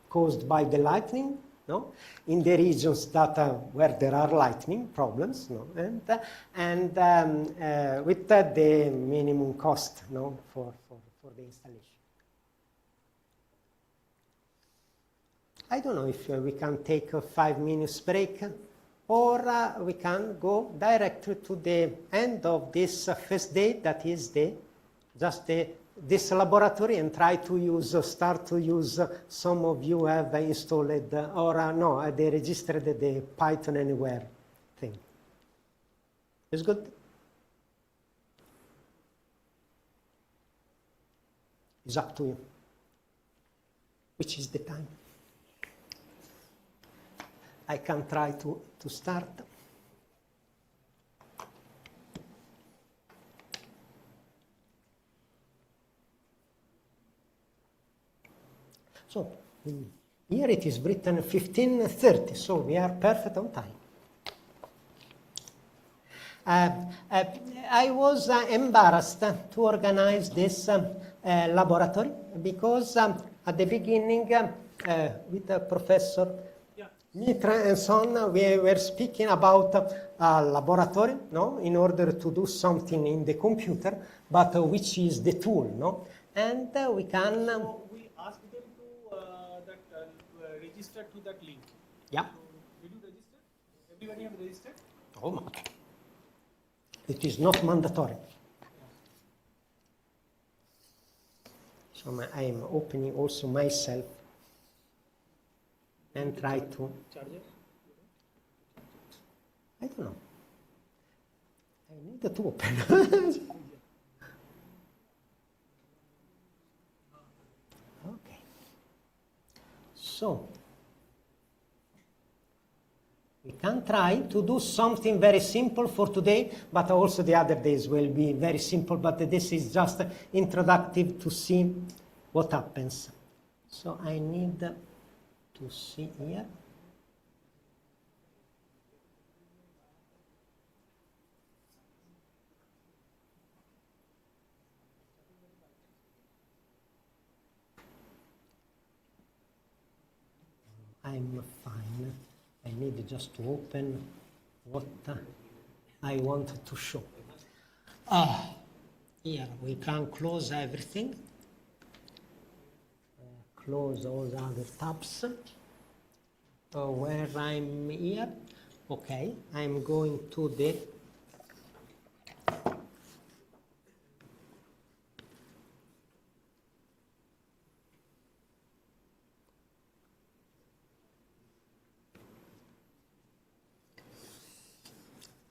caused by the lightning, no? In the regions that where there are lightning problems, no? And with the minimum cost, no? for the installation. I don't know if we can take a 5 minutes break, or we can go directly to the end of this first day, that is this laboratory, and try to start to use, some of you have installed, or no, they registered the Python Anywhere thing. It's good? It's up to you. Which is the time? I can try to start. So here it is written 15:30, so we are perfect on time. I was embarrassed to organize this laboratory because at the beginning with Professor Mitra and so on, we were speaking about a laboratory, no, in order to do something in the computer, but which is the tool, no, and we can. We asked them to register to that link. Yeah. So, did you register? Everybody have registered? Oh, no. It is not mandatory. So I am opening also myself and try to. Charger? I don't know. I need to open. Okay. So we can try to do something very simple for today, but also the other days will be very simple, but this is just introductive to see what happens. So I need to see here. I'm fine. I need just to open what I wanted to show. Here we can close everything. Close all the other tabs. Where I'm here, okay, I'm going to the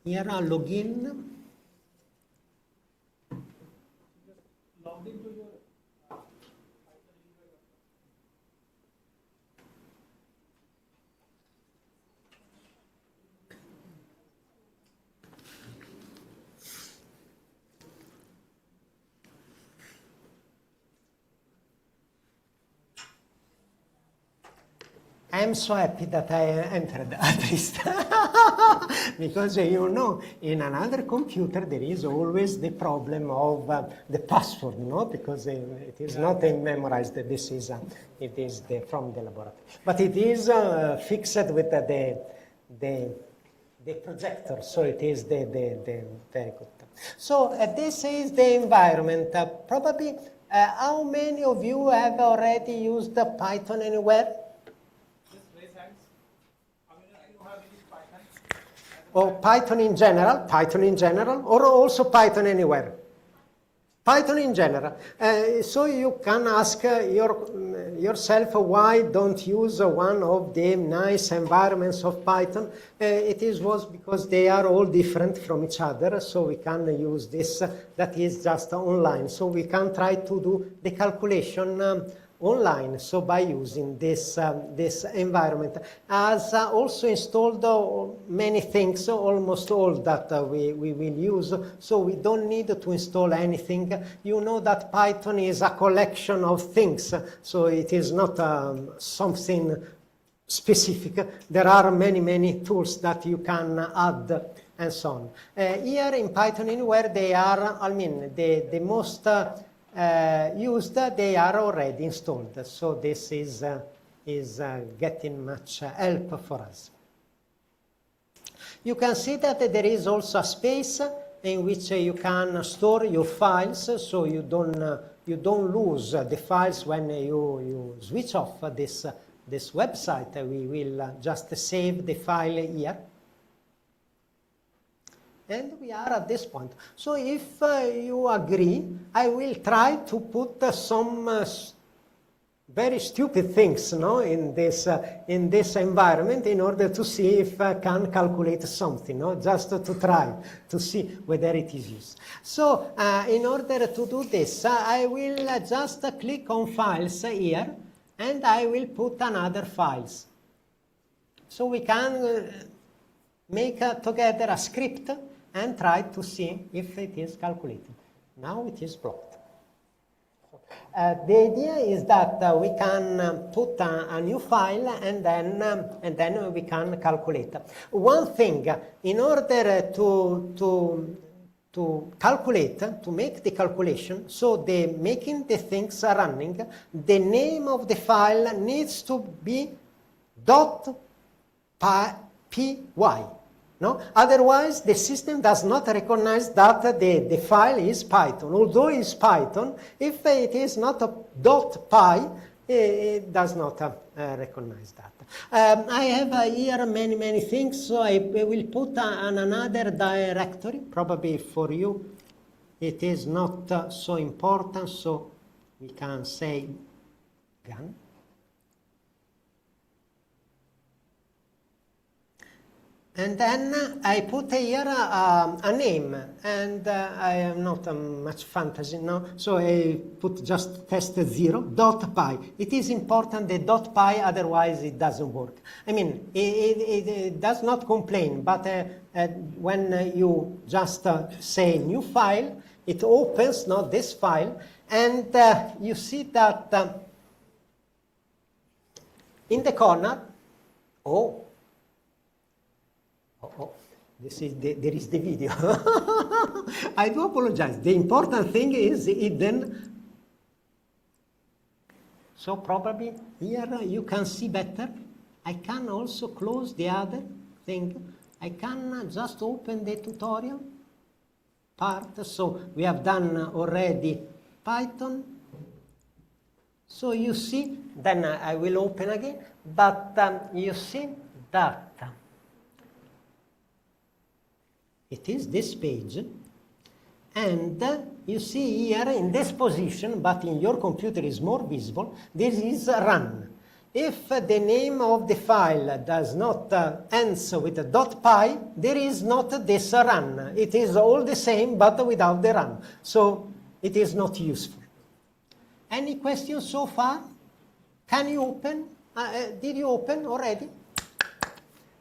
here a login. Logged into your I'm so happy that I entered at least. Because you know, in another computer there is always the problem of the password, no? Because it is not memorized. This is it is from the laboratory, but it is fixed with the projector, so it is the very good. So this is the environment. Probably, how many of you have already used Python anywhere? Just raise hands. How many of you have used Python? Or Python in general, or also Python anywhere? Python in general. So you can ask yourself, why don't use one of the nice environments of Python? Was because they are all different from each other, so we can use this that is just online. So we can try to do the calculation online, so by using this environment. As also installed many things, almost all that we will use, so we don't need to install anything. You know that Python is a collection of things, so it is not something specific. There are many tools that you can add and so on. Here in Python Anywhere, they are, the most used, they are already installed. So this is getting much help for us. You can see that there is also a space in which you can store your files, so you don't lose the files when you switch off this website. We will just save the file here. And we are at this point. So if you agree, I will try to put some very stupid things, no, in this environment in order to see if I can calculate something, no, just to try to see whether it is used. So in order to do this, I will just click on Files here, and I will put another files. So we can make together a script and try to see if it is calculated. Now it is blocked. The idea is that we can put a new file and then we can calculate. One thing, in order to calculate, to make the calculation, so making the things running, the name of the file needs to be .py. No? Otherwise, the system does not recognize that the file is Python. Although it's Python, if it is not a .py, it does not recognize that. I have here many things, so I will put on another directory. Probably for you, it is not so important, so we can say GIAN. And then I put here a name, and I am not much fantasy now, so I put just test0.py. It is important the .py, otherwise it doesn't work. I mean, it does not complain, but when you just say new file, it opens, not this file, and you see that in the corner, there is the video. I do apologize. The important thing is hidden. So probably here you can see better. I can also close the other thing. I can just open the tutorial part. So we have done already Python. So you see, then I will open again, but you see that it is this page, and you see here in this position, but in your computer is more visible, this is run. If the name of the file does not ends with a .py, there is not this run. It is all the same, but without the run. So it is not useful. Any questions so far? Can you open? Did you open already?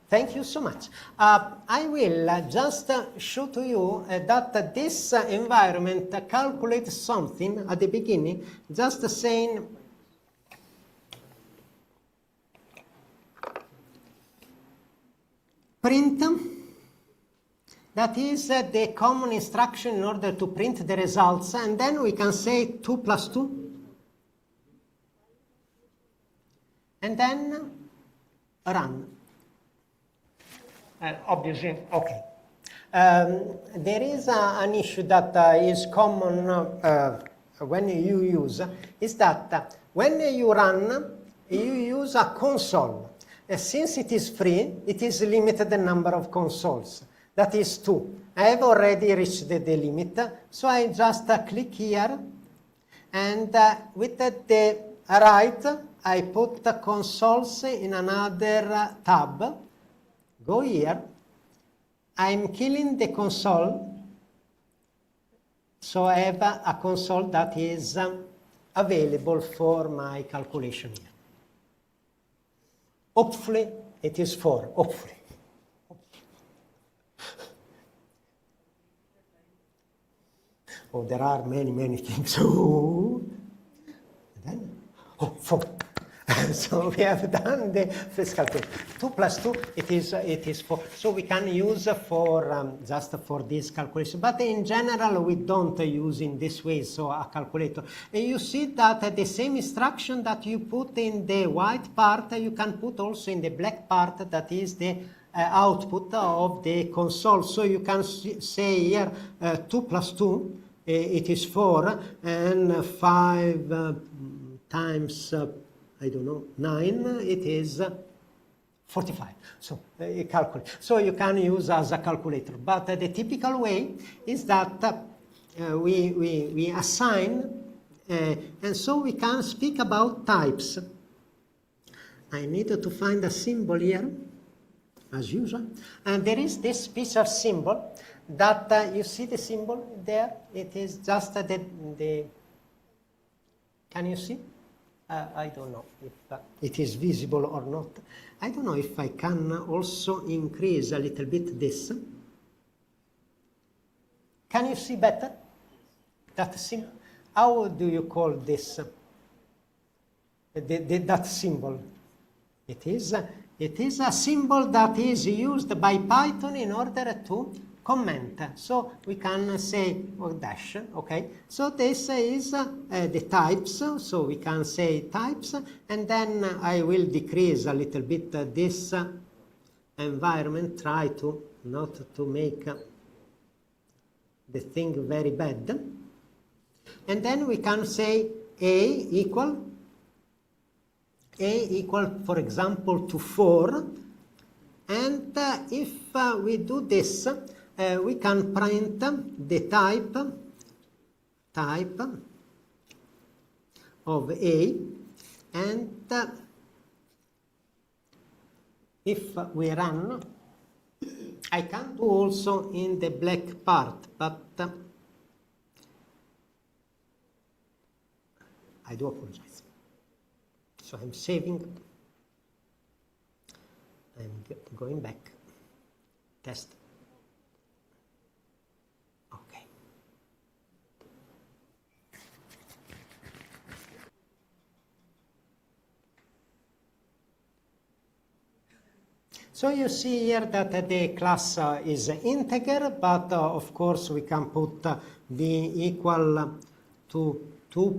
Thank you so much. I will just show to you that this environment calculates something at the beginning, just saying print. That is the common instruction in order to print the results, and then we can say 2 plus 2, and then run. Obviously, okay. There is an issue that is common when you use, is that when you run, you use a console. Since it is free, it is limited the number of consoles. That is 2. I have already reached the limit, so I just click here, and with the right, I put the consoles in another tab. Go here. I'm killing the console, so I have a console that is available for my calculation here. Hopefully, it is 4. Hopefully. Oh, there are many things. Oh, then, 4. So we have done the first calculation. 2 plus 2, it is 4. So we can use for just for this calculation. But in general, we don't use in this way, so a calculator. And you see that the same instruction that you put in the white part, you can put also in the black part, that is the output of the console. So you can say here 2 plus 2, it is 4, and 5 times I don't know, 9, it is 45. So calculate. So you can use as a calculator. But the typical way is that we assign, and so we can speak about types. I need to find a symbol here, as usual. And there is this special symbol that you see the symbol there. It is just the can you see? I don't know if it is visible or not. I don't know if I can also increase a little bit this. Can you see better? That symbol? How do you call this? That symbol? It is a symbol that is used by Python in order to comment. So we can say dash, okay? So this is the types, so we can say types, and then I will decrease a little bit this environment, try to not to make the thing very bad. And then we can say A equal, for example, to 4, and if we do this, we can print the type of A, and if we run, I can do also in the black part, but I do apologize. So I'm saving, I'm going back, test. So you see here that the class is integer, but of course we can put b equal to 2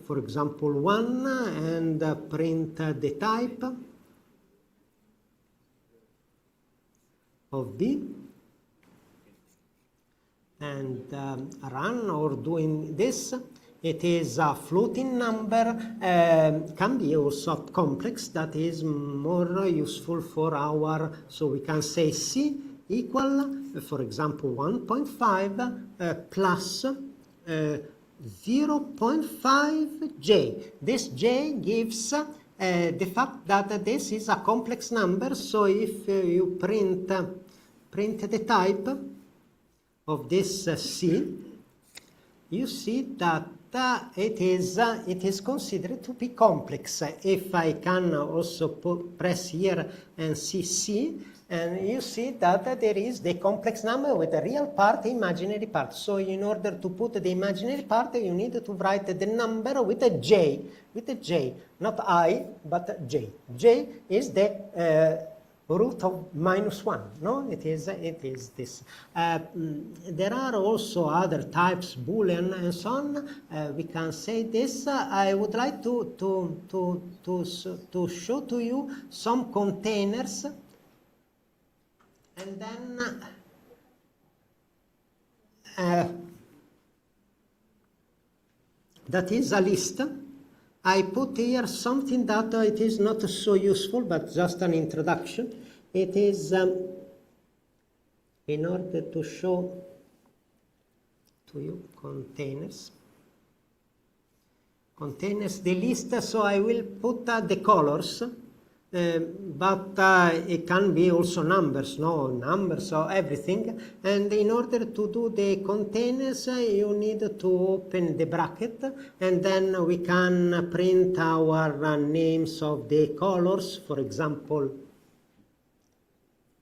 for example 1, and print the type of b, and run or doing this. It is a floating number, can be also complex, that is more useful for our, so we can say C equal, for example, 1.5 plus 0.5j. This j gives the fact that this is a complex number, so if you print the type of this C, you see that it is considered to be complex. If I can also press here and see C, and you see that there is the complex number with the real part, imaginary part. So in order to put the imaginary part, you need to write the number with a J, not I, but J. J is the root of -1. No, it is this. There are also other types, Boolean and so on. We can say this. I would like to show to you some containers, and then that is a list. I put here something that it is not so useful, but just an introduction. It is in order to show to you containers. Containers, the list, so I will put the colors, but it can be also numbers, no? Numbers or everything. And in order to do the containers, you need to open the bracket, and then we can print our names of the colors. For example,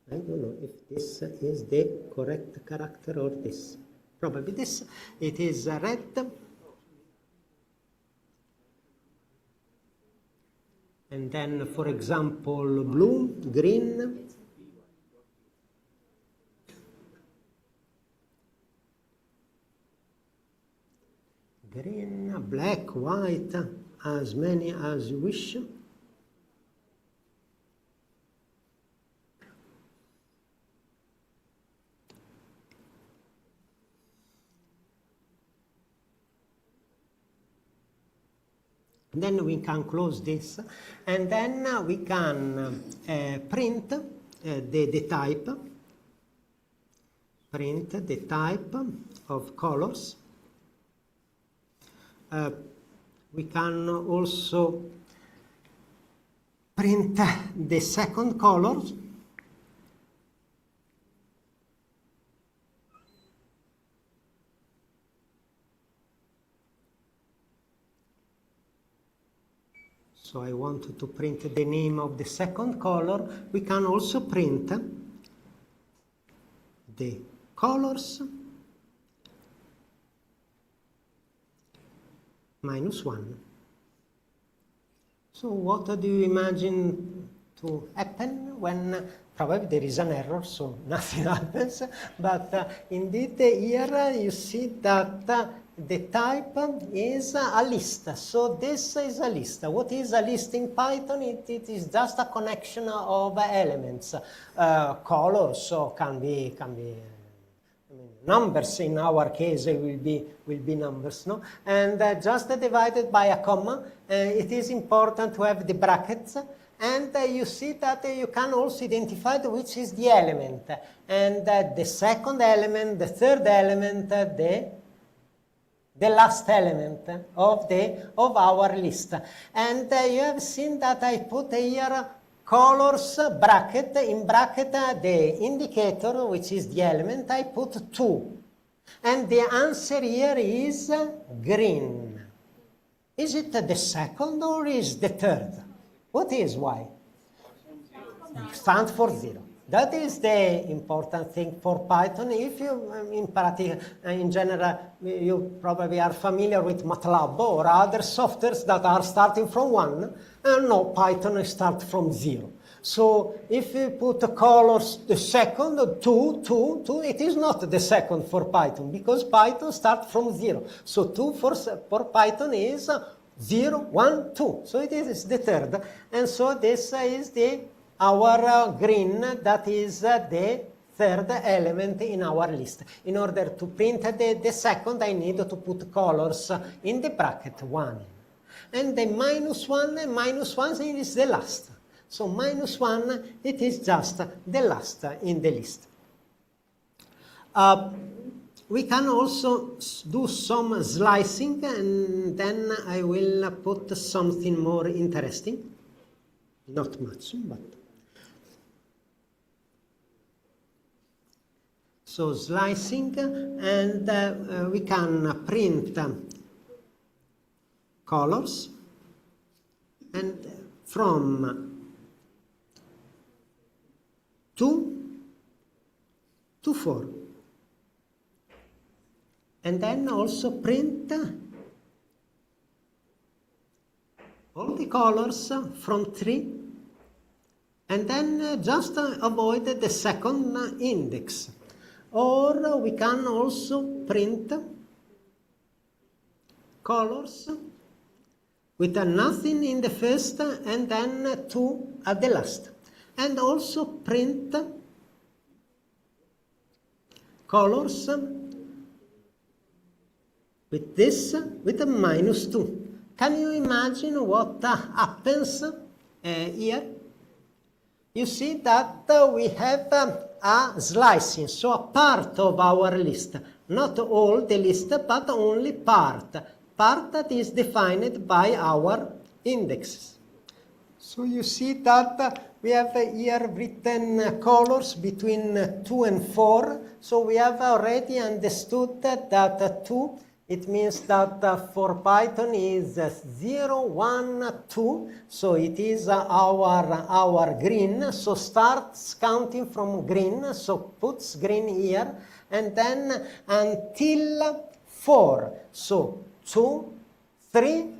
I don't know if this is the correct character or this. Probably this. It is red. And then, for example, blue, green, black, white, as many as you wish. Then we can close this, and then we can print the type. Print the type of colors. We can also print the second color. So I want to print the name of the second color. We can also print the colors -1. So what do you imagine to happen when probably there is an error, so nothing happens. But indeed here you see that the type is a list. So this is a list. What is a list in Python? It is just a connection of elements. Colors, so can be numbers. In our case, it will be numbers, no? And just divided by a comma. It is important to have the brackets. And you see that you can also identify which is the element. And the second element, the third element, the last element of our list. And you have seen that I put here colors bracket. In bracket, the indicator, which is the element, I put 2. And the answer here is green. Is it the second or is the third? What is Y? Stands for 0. That is the important thing for Python. If you, in general, you probably are familiar with MATLAB or other softwares that are starting from 1, no, Python starts from 0. So if you put the colors, the second, 2, it is not the second for Python, because Python starts from 0. So 2 for Python is 0, 1, 2. So it is the third. And so this is our green, that is the third element in our list. In order to print the second, I need to put colors in the bracket 1. And the -1 is the last. So -1, it is just the last in the list. We can also do some slicing, and then I will put something more interesting. Not much, but... So slicing, and we can print colors, and from 2 to 4. And then also print all the colors from 3 and then just avoid the second index. Or we can also print colors with nothing in the first and then 2 at the last. And also print colors with this, with a -2. Can you imagine what happens here? You see that we have a slicing, so a part of our list. Not all the list, but only part. Part that is defined by our indexes. So you see that we have here written colors between 2 and 4. So we have already understood that 2, it means that for Python is 0, 1, 2. So it is our green. So starts counting from green. So puts green here. And then until 4. So 2, 3,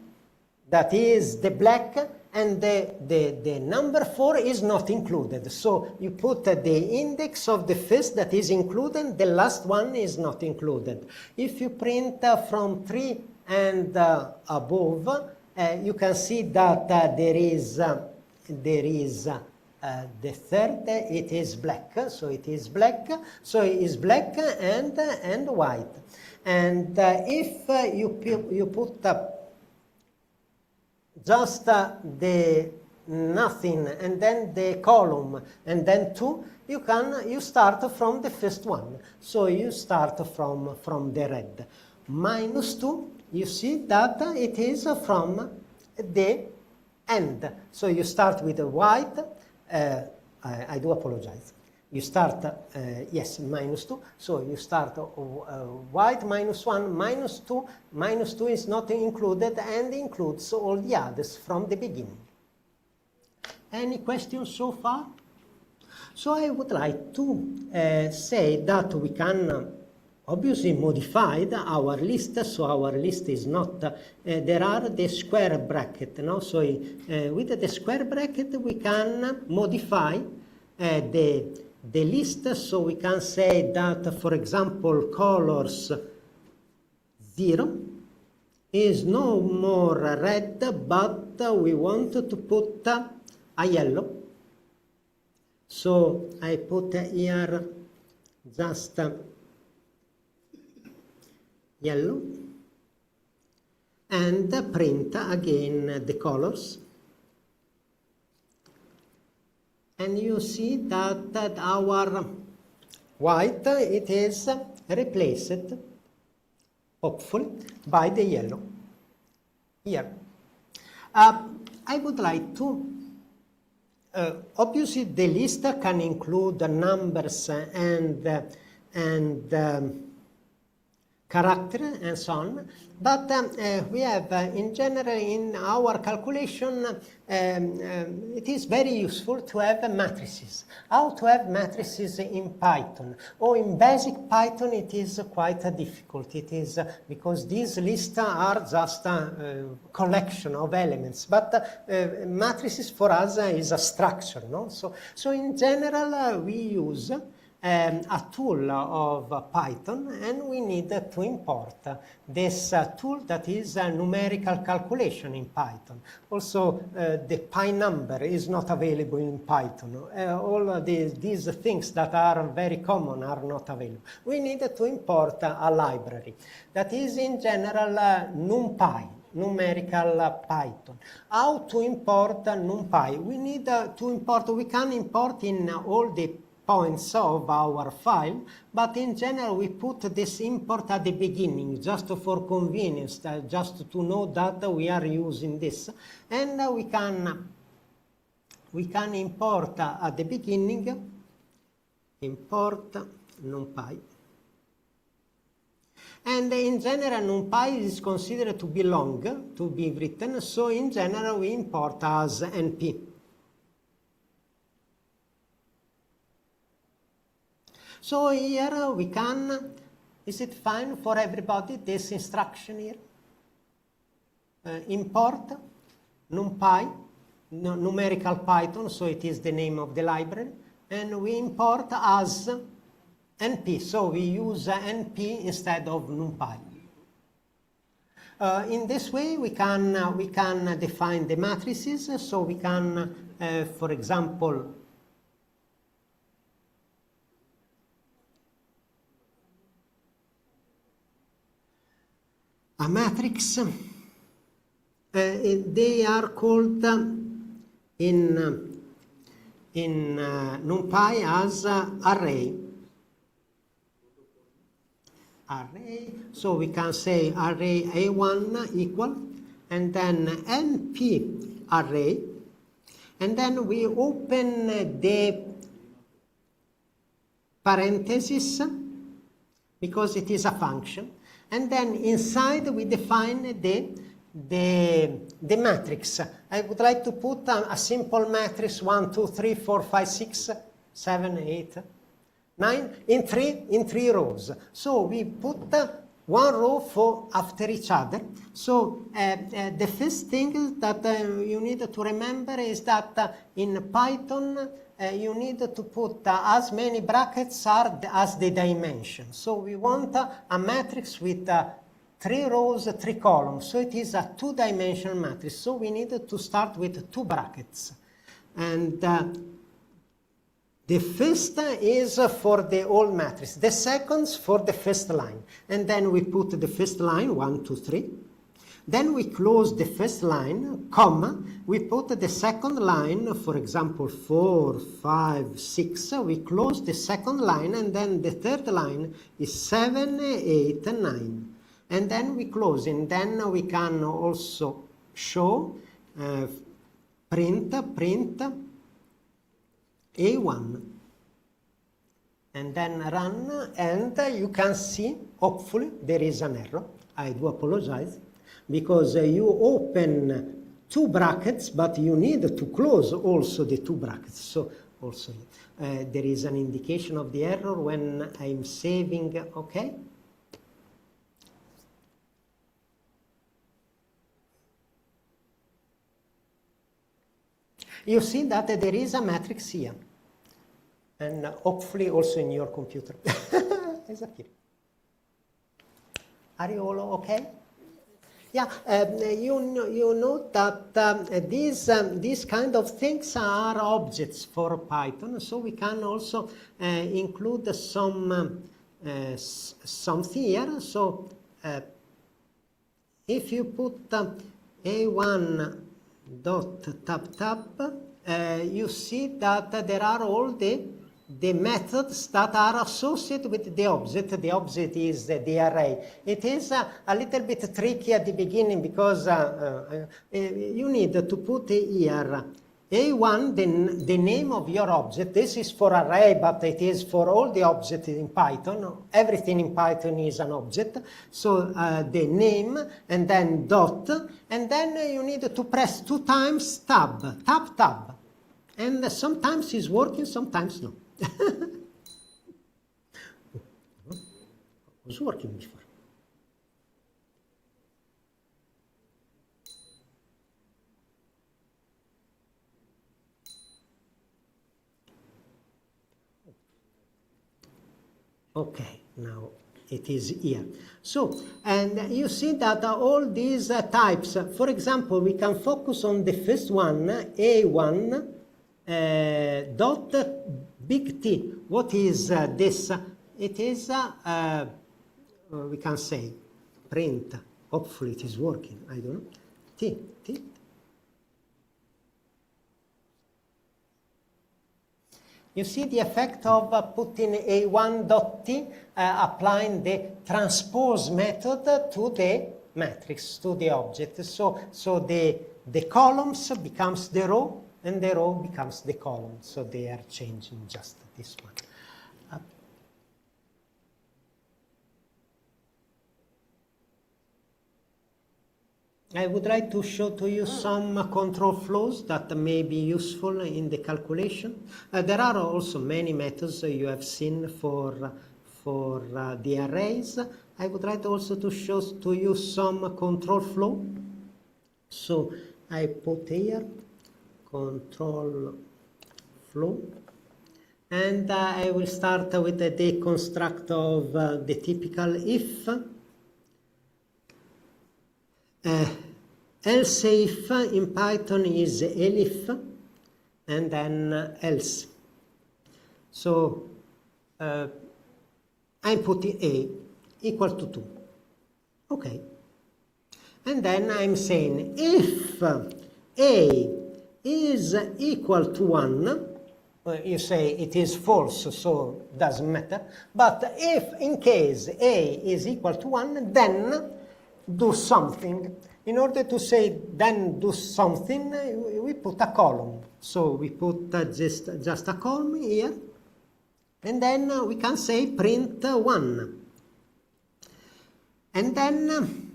that is the black, and the number 4 is not included. So you put the index of the first that is included, the last one is not included. If you print from 3 and above, you can see that there is the third, it is black, so it is black, so it is black and white. And if you put just the nothing and then the column and then 2, you start from the first one. So you start from the red. -2, you see that it is from the end. So you start with the white. I do apologize. You start, yes, -2. So you start white -1, -2. -2 is not included and includes all the others from the beginning. Any questions so far? So I would like to say that we can obviously modify our list. So our list is not, there are the square bracket. No? So with the square bracket we can modify the list. So we can say that, for example, colors 0 is no more red, but we want to put a yellow. So I put here just yellow and print again the colors. And you see that our white, it is replaced, hopefully, by the yellow here. I would like to, obviously the list can include numbers and character and so on, but we have in general in our calculation it is very useful to have matrices. How to have matrices in Python or in basic Python? It is quite difficult. It is because these lists are just a collection of elements, but matrices for us is a structure, no? So in general we use a tool of Python, and we need to import this tool that is a numerical calculation in Python. Also, the pi number is not available in Python. All these things that are very common are not available. We need to import a library that is in general NumPy. Numerical Python. How to import NumPy? We need to import, we can import in all the points of our file, but in general we put this import at the beginning just for convenience, just to know that we are using this, and we can import at the beginning, import NumPy. And in general NumPy is considered to be long to be written, so in general we import as NP. So here we can, is it fine for everybody, this instruction here? Import NumPy numerical Python, so it is the name of the library, and we import as NP, so we use NP instead of NumPy. In this way, we can define the matrices, so we can, for example, a matrix, they are called in NumPy as array. So we can say array A1 equal, and then NP array, and then we open the parenthesis because it is a function, and then inside we define the matrix. I would like to put a simple matrix 1, 2, 3, 4, 5, 6, 7, 8, 9 in three rows. So we put one row for after each other. So the first thing that you need to remember is that in Python you need to put as many brackets as the dimension. So we want a matrix with 3 rows, 3 columns. So it is a 2-dimensional matrix. So we need to start with 2 brackets. And the first is for the whole matrix. The second for the first line. And then we put the first line, 1, 2, 3. Then we close the first line, comma. We put the second line, for example, 4, 5, 6. We close the second line, and then the third line is 7, 8, 9. And then we close, and then we can also show print A1, and then run, and you can see, hopefully, there is an error. I do apologize, because you open 2 brackets, but you need to close also the 2 brackets. So also there is an indication of the error when I'm saving, okay? You see that there is a matrix here, and hopefully also in your computer. Exactly. Are you all okay? Yeah, you know that these kind of things are objects for Python, so we can also include some here. So if you put A1 dot tap, you see that there are all the methods that are associated with the object. The object is the array. It is a little bit tricky at the beginning because you need to put here A1, the name of your object. This is for array, but it is for all the objects in Python. Everything in Python is an object. So the name, and then dot, and then you need to press 2 times tab. And sometimes it's working, sometimes no. It was working before. Okay, now it is here. So, and you see that all these types, for example, we can focus on the first one, A1 dot big T. What is this? It is, we can say, print. Hopefully it is working, I don't know. T. You see the effect of putting A1.T, applying the transpose method to the matrix, to the object. So the columns becomes the row, and the row becomes the column. So they are changing just this one. I would like to show to you some control flows that may be useful in the calculation. There are also many methods you have seen for the arrays. I would like also to show to you some control flow. So I put here control flow. And I will start with the construct of the typical if. Else if in Python is elif and then else. So I'm putting a equal to 2. Okay. And then I'm saying if a is equal to 1, you say it is false, so it doesn't matter. But if in case a is equal to 1, then do something. In order to say then do something, we put a column. So we put just a column here. And then we can say print 1. And then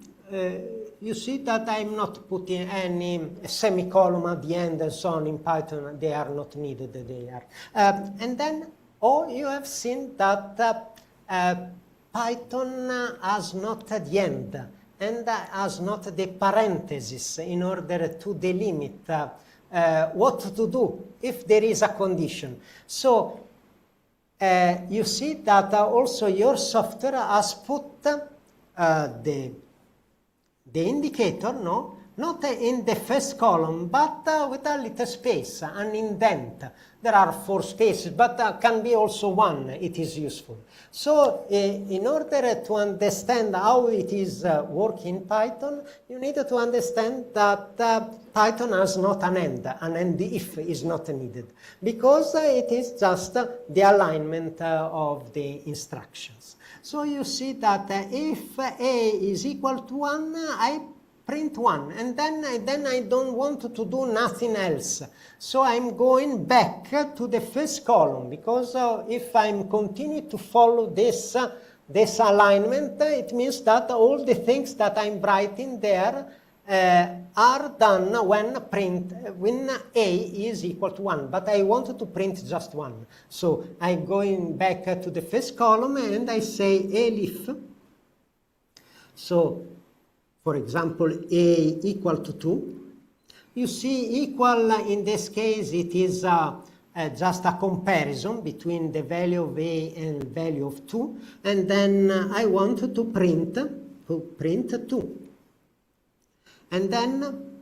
you see that I'm not putting any semicolon at the end and so on in Python. They are not needed there. And then, you have seen that Python has not the end and has not the parenthesis in order to delimit what to do if there is a condition. So you see that also your software has put the indicator, no, not in the first column, but with a little space, an indent. There are 4 spaces, but can be also 1. It is useful. So in order to understand how it is working in Python, you need to understand that Python has not an end if is not needed, because it is just the alignment of the instructions. So you see that if a is equal to 1, I print 1, and then I don't want to do nothing else. So I'm going back to the first column, because if I'm continuing to follow this alignment, it means that all the things that I'm writing there are done when a is equal to 1, but I wanted to print just 1. So I'm going back to the first column and I say elif. So, for example, a equal to 2. You see, equal in this case, it is just a comparison between the value of a and value of 2. And then I want to print 2. And then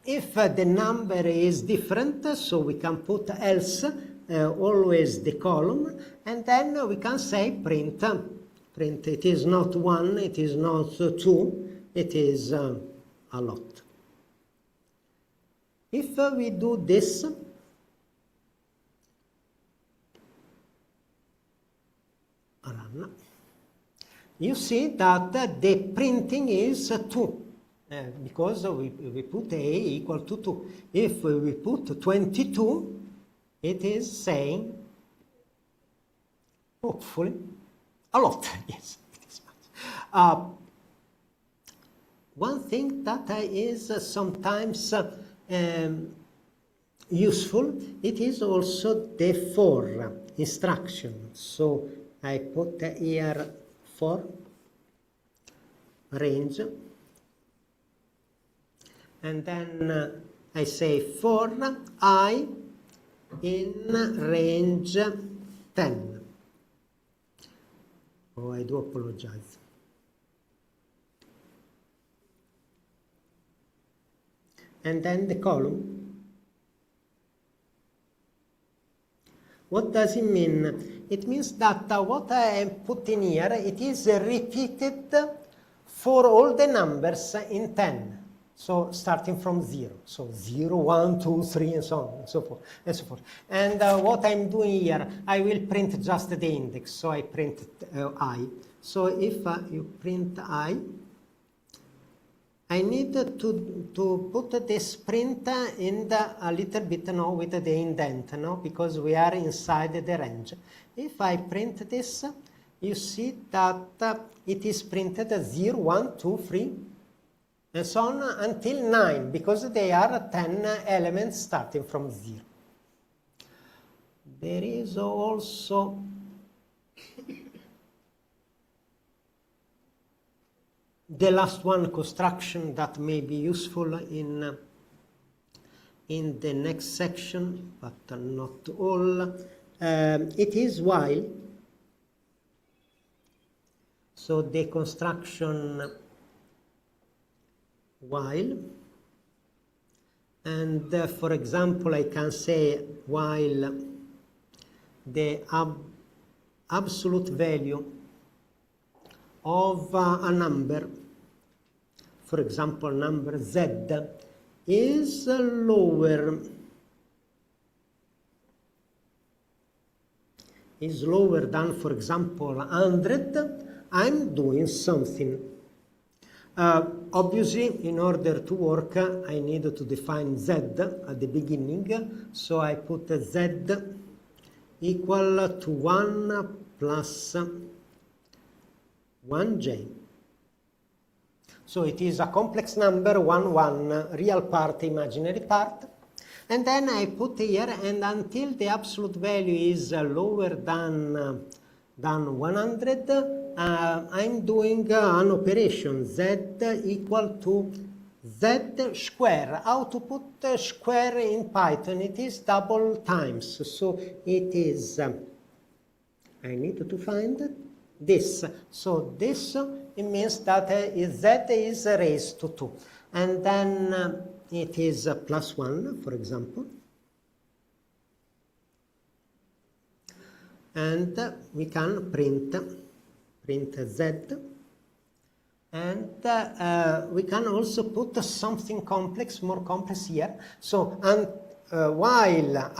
if the number is different, so we can put else, always the column, and then we can say print. It is not 1, it is not 2, it is a lot. If we do this, run, you see that the printing is 2, because we put a equal to 2. If we put 22, it is saying, hopefully, a lot. Yes, it is much. One thing that is sometimes useful, it is also the for instruction. So I put here for range, and then I say for I in range 10. Oh, I do apologize. And then the column. What does it mean? It means that what I am putting here, it is repeated for all the numbers in 10. So starting from 0. So 0, 1, 2, 3, and so on, and so forth, and so forth. And what I'm doing here, I will print just the index. So I print I. So if you print I need to put this print in a little bit now with the indent, no? Because we are inside the range. If I print this, you see that it is printed 0, 1, 2, 3, and so on until 9, because they are 10 elements starting from 0. There is also the last one construction that may be useful in in the next section, but not all. It is while. So the construction while. And for example, I can say while the absolute value of a number, for example, number z, is lower than, for example, 100, I'm doing something. Obviously, in order to work, I need to define z at the beginning, so I put z equal to 1 plus 1j. So it is a complex number, 1, real part, imaginary part. And then I put here, and until the absolute value is lower than 100, I'm doing an operation, z equal to z square. How to put square in Python? It is double times. So it is, I need to find this. So this, it means that z is raised to 2. And then it is plus 1, for example. And we can print z. And we can also put something complex, more complex here. So while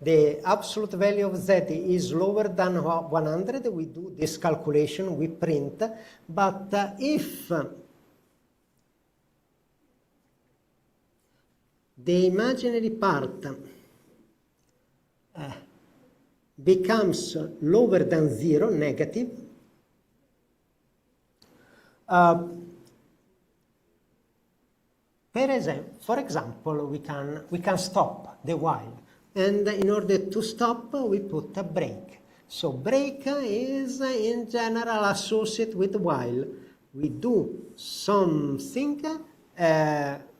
the absolute value of z is lower than 100, we do this calculation, we print. But if the imaginary part becomes lower than 0, negative, for example, we can stop the while. And in order to stop, we put a break. So break is in general associated with while. We do something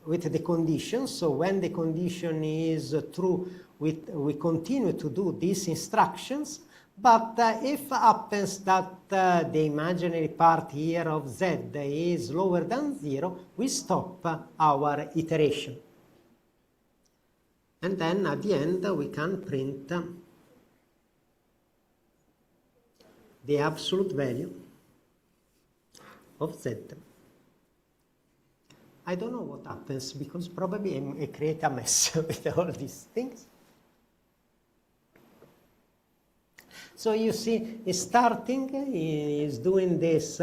with the condition. So when the condition is true, we continue to do these instructions. But if happens that the imaginary part here of z is lower than 0, we stop our iteration. And then at the end we can print the absolute value of z. I don't know what happens because probably I create a mess with all these things. So you see, he's starting, he's doing this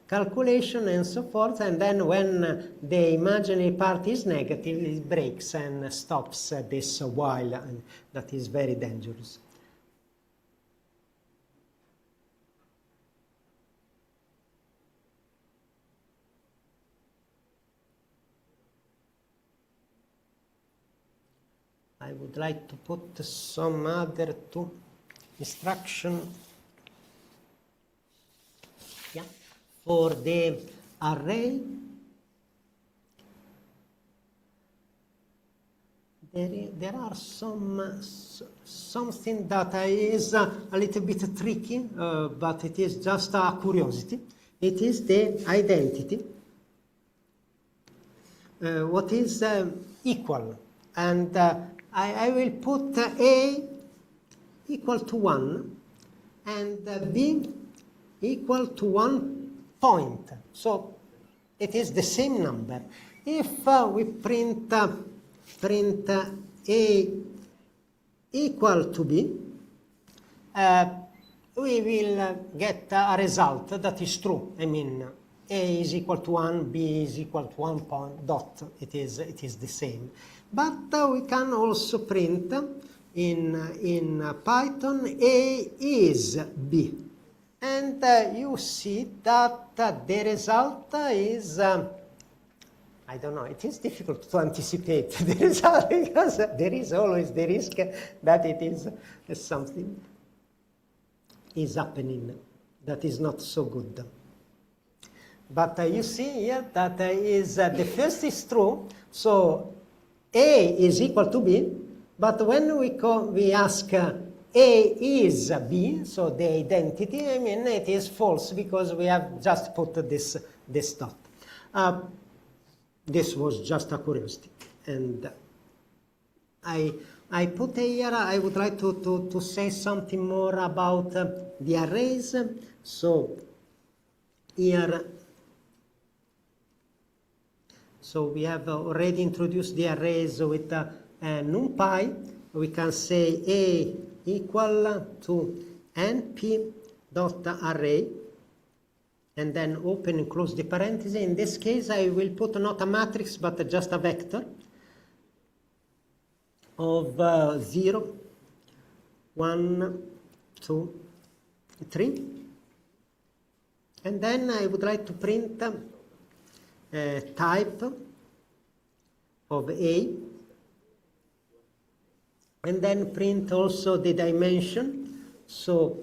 calculation and so forth, and then when the imaginary part is negative, it breaks and stops this while, and that is very dangerous. I would like to put some other two instruction for the array. There are something that is a little bit tricky, but it is just a curiosity. It is the identity. What is equal? And I will put A equal to 1 and B equal to 1 point. So it is the same number. If we print A equal to B, we will get a result that is true. I mean, A is equal to 1, B is equal to 1 point, dot. It is the same. But we can also print in Python A is B. And you see that the result is, I don't know, it is difficult to anticipate the result because there is always the risk that it is something is happening that is not so good. But you see here that is the first is true, so A is equal to B, but when we ask A is B, so the identity, I mean, it is false because we have just put this dot. This was just a curiosity, and I put here, I would like to say something more about the arrays. So here, so we have already introduced the arrays with NumPy. We can say A equal to np.array, and then open and close the parenthesis. In this case, I will put not a matrix, but just a vector of 0, 1, 2, 3. And then I would like to print type of A, and then print also the dimension. So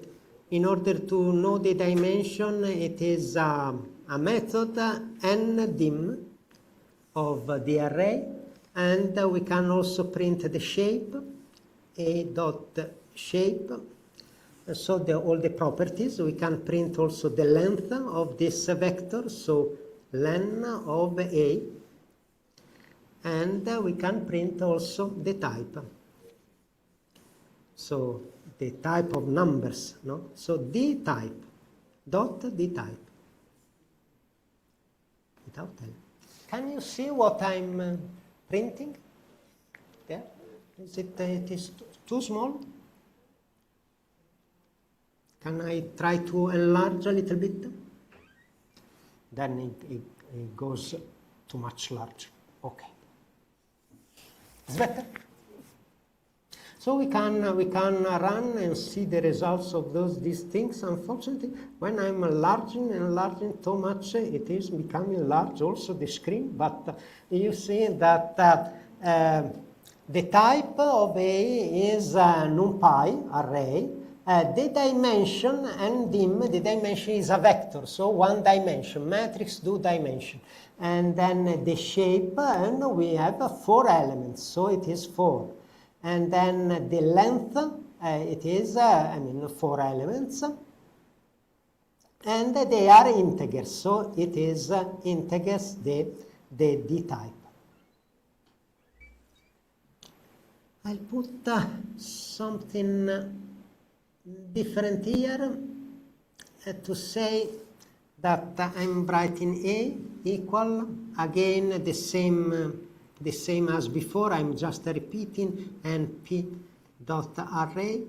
in order to know the dimension, it is a method ndim of the array, and we can also print the shape, a.shape. So all the properties. We can print also the length of this vector, so len of A, and we can print also the type. So the type of numbers, no? So d type, dot d type. Without L. Can you see what I'm printing there? Is it is too small? Can I try to enlarge a little bit? Then it goes too much larger. Okay. It's better? So we can run and see the results of these things. Unfortunately, when I'm enlarging too much, it is becoming large also the screen. But you see that the type of A is NumPy array. The dimension and the dimension is a vector, so one dimension, matrix 2 dimension. And then the shape, and we have 4 elements, so it is 4. And then the length, it is, 4 elements. And they are integers, so it is integers, the D type. I'll put something different here to say that I'm writing A equal, again the same as before. I'm just repeating np.array,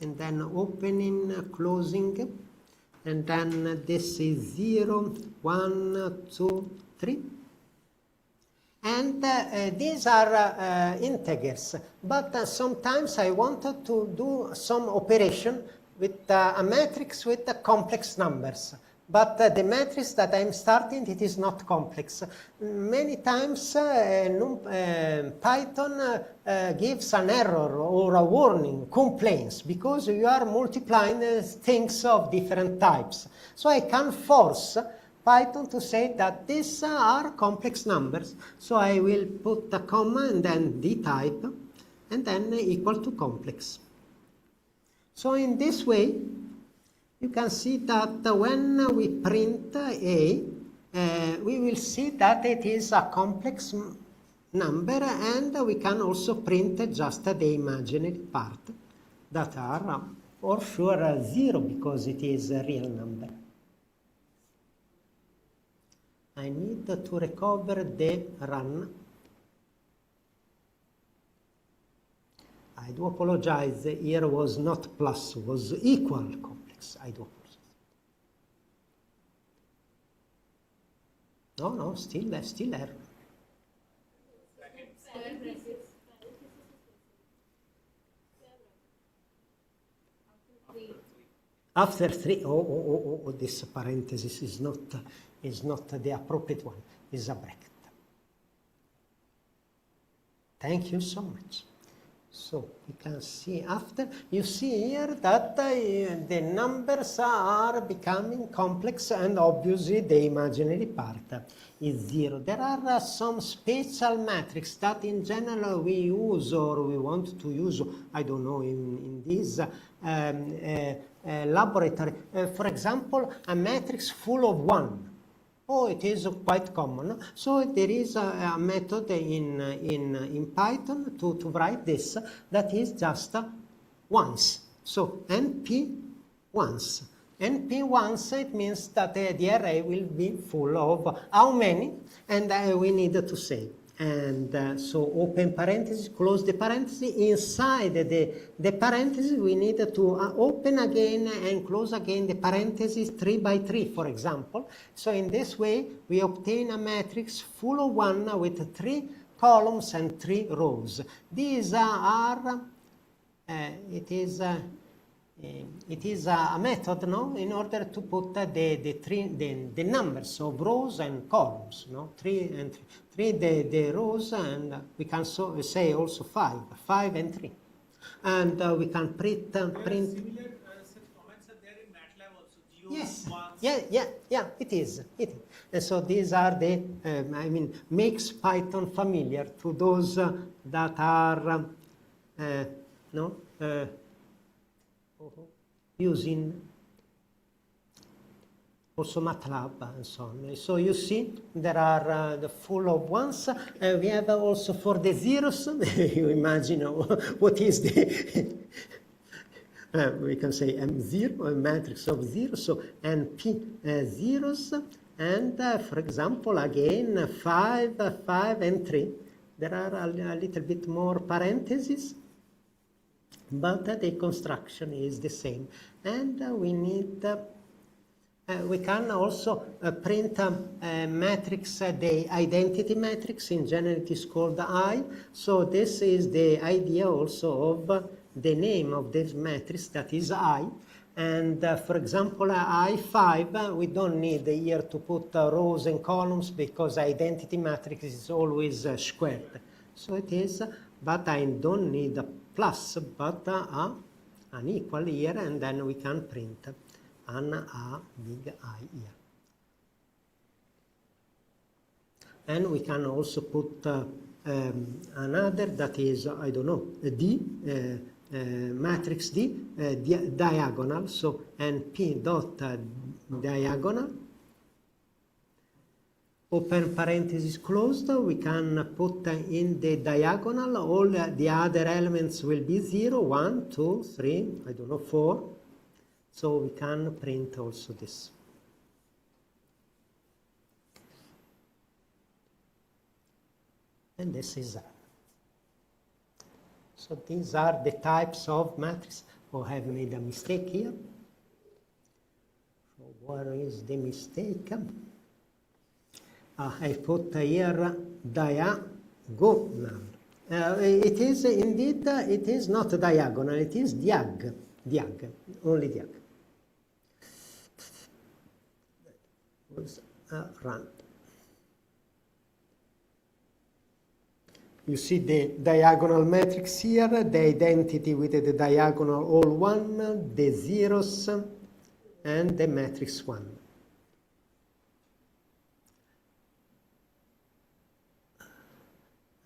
and then opening, closing, and then this is 0, 1, 2, 3. And these are integers, but sometimes I wanted to do some operation with a matrix with complex numbers. But the matrix that I'm starting, it is not complex. Many times Python gives an error or a warning, complaints, because you are multiplying things of different types. So I can force Python to say that these are complex numbers. So I will put a comma and then D type, and then equal to complex. So in this way, you can see that when we print A, we will see that it is a complex number, and we can also print just the imaginary part that are for sure 0 because it is a real number. I need to recover the run. I do apologize, here was not plus, was equal complex. I do apologize. No, still error. After 3, this parenthesis is not the appropriate one, is a bracket. Thank you so much. So we can see after, you see here that the numbers are becoming complex, and obviously the imaginary part is 0. There are some special metrics that in general we use, or we want to use, I don't know, in this laboratory. For example, a matrix full of 1. Oh, it is quite common. So there is a method in Python to write this that is just once. So NP once. NP once, it means that the array will be full of how many, and we need to say. And so open parenthesis, close the parenthesis. Inside the parenthesis, we need to open again and close again the parenthesis 3 by 3, for example. So in this way, we obtain a matrix full of 1 with 3 columns and 3 rows. These are, it is a method, no, in order to put the numbers of rows and columns, no, 3 and 3, the rows, and we can say also 5 and 3, and we can print. Similar such comments are there in MATLAB also. Yes, ones. yeah, it is. And so these are the, makes Python familiar to those that are, using also MATLAB and so on. So you see, there are the full of ones. We have also for the zeros. You imagine what is the we can say M0, a matrix of zeros, so NP zeros, and for example, again 5, and 3. There are a little bit more parentheses, but the construction is the same. And we need, we can also print a matrix, the identity matrix. In general it is called I. So this is the idea also of the name of this matrix, that is I. And for example, I5, we don't need here to put rows and columns because identity matrix is always squared. So it is, but I don't need a plus, but an equal here, and then we can print an A big I here. And we can also put another that is, I don't know, D, matrix D, diagonal, so NP dot diagonal, open parenthesis closed. We can put in the diagonal all the other elements will be 0, 1, 2, 3, I don't know, 4. So we can print also this. And this is that. So these are the types of matrices. Oh, I have made a mistake here. So where is the mistake? I put here diagonal. It is indeed, it is not diagonal, it is diag, only diag. Run. You see the diagonal matrix here, the identity with the diagonal all 1, the zeros, and the matrix 1.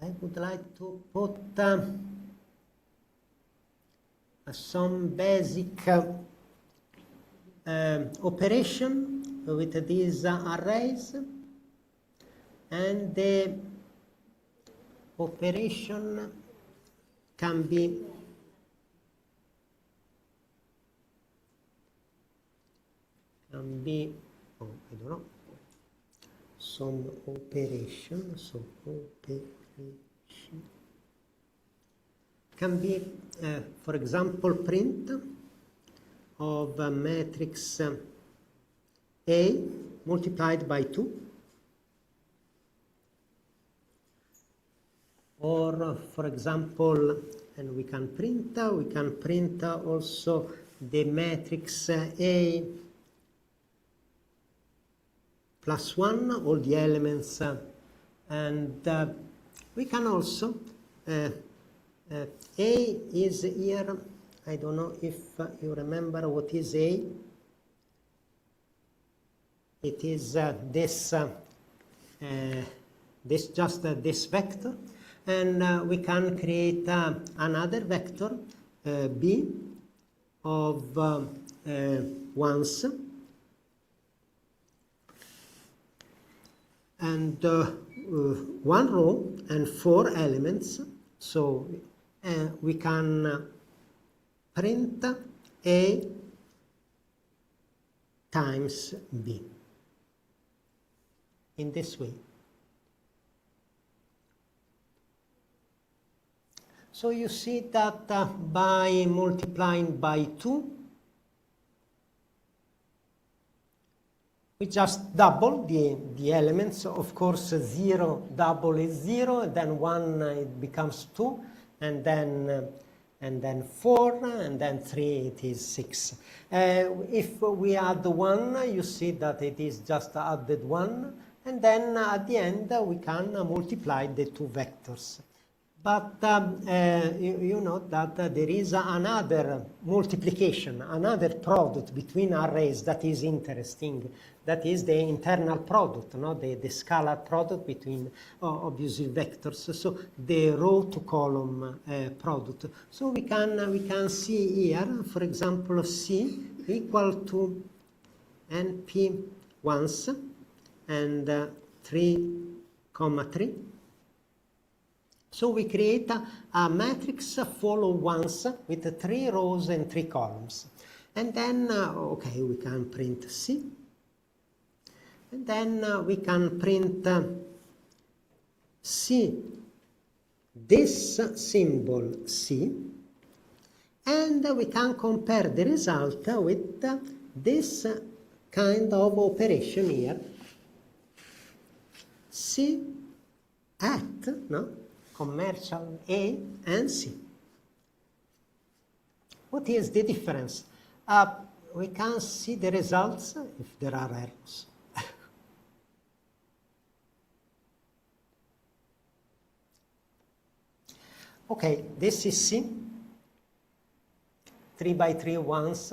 I would like to put some basic operation with these arrays, and the operation can be oh, I don't know, some operation, so operation can be, for example, print of a matrix A multiplied by 2, or for example, and we can print also the matrix A plus 1, all the elements, and we can also A is here, I don't know if you remember what is A. It is this this vector, and we can create another vector B of ones, and one row and 4 elements. So we can print A times B in this way. So you see that by multiplying by 2, we just double the elements. Of course, 0 double is 0, and then 1 it becomes 2, and then 4, and then 3 it is 6. If we add 1, you see that it is just added 1, and then at the end we can multiply the 2 vectors. But you know that there is another multiplication, another product between arrays that is interesting. That is the internal product, no? The scalar product between obviously vectors. So the row to column product. So we can see here, for example, C equal to NP once and 3, 3. So we create a matrix full of ones with 3 rows and 3 columns. And then, okay, we can print C. And then we can print C, this symbol C. And we can compare the result with this kind of operation here. C at, no? Commercial A and C. What is the difference? We can see the results if there are errors. Okay, this is C, 3 by 3 ones,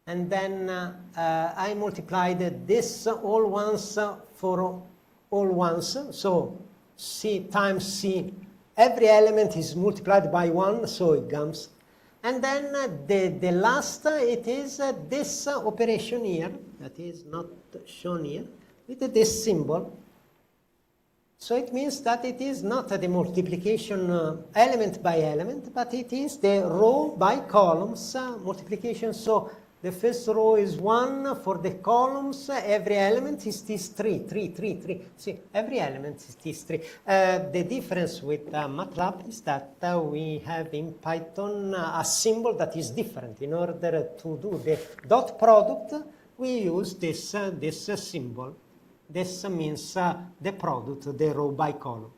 and then I multiplied this all ones for all ones, so C times C, every element is multiplied by 1, so it comes. And then the last, it is this operation here, that is not shown here, with this symbol. So it means that it is not the multiplication element by element, but it is the row by columns multiplication. So the first row is 1 for the columns, every element is this 3, 3, 3, 3. See, every element is this 3. The difference with MATLAB is that we have in Python a symbol that is different. In order to do the dot product, we use this symbol. This means the product, the row by column.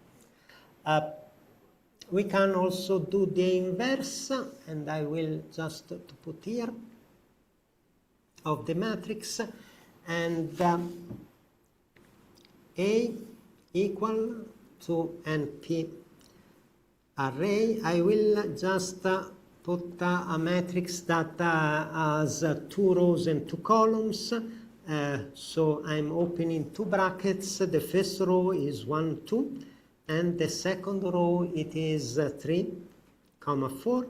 We can also do the inverse, and I will just put here, of the matrix, and A equal to NP array. I will just put a matrix that has 2 rows and 2 columns. So I'm opening 2 brackets. The first row is 1, 2, and the second row it is 3, 4.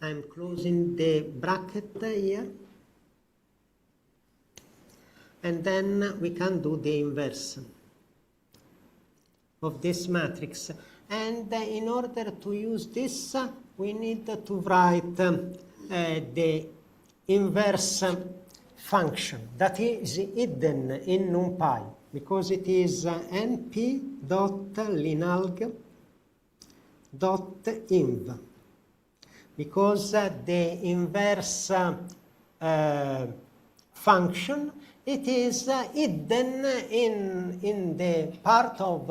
I'm closing the bracket here, and then we can do the inverse of this matrix. And in order to use this, we need to write the inverse function that is hidden in NumPy, because it is np.linalg.inv. Because the inverse function, it is hidden in the part of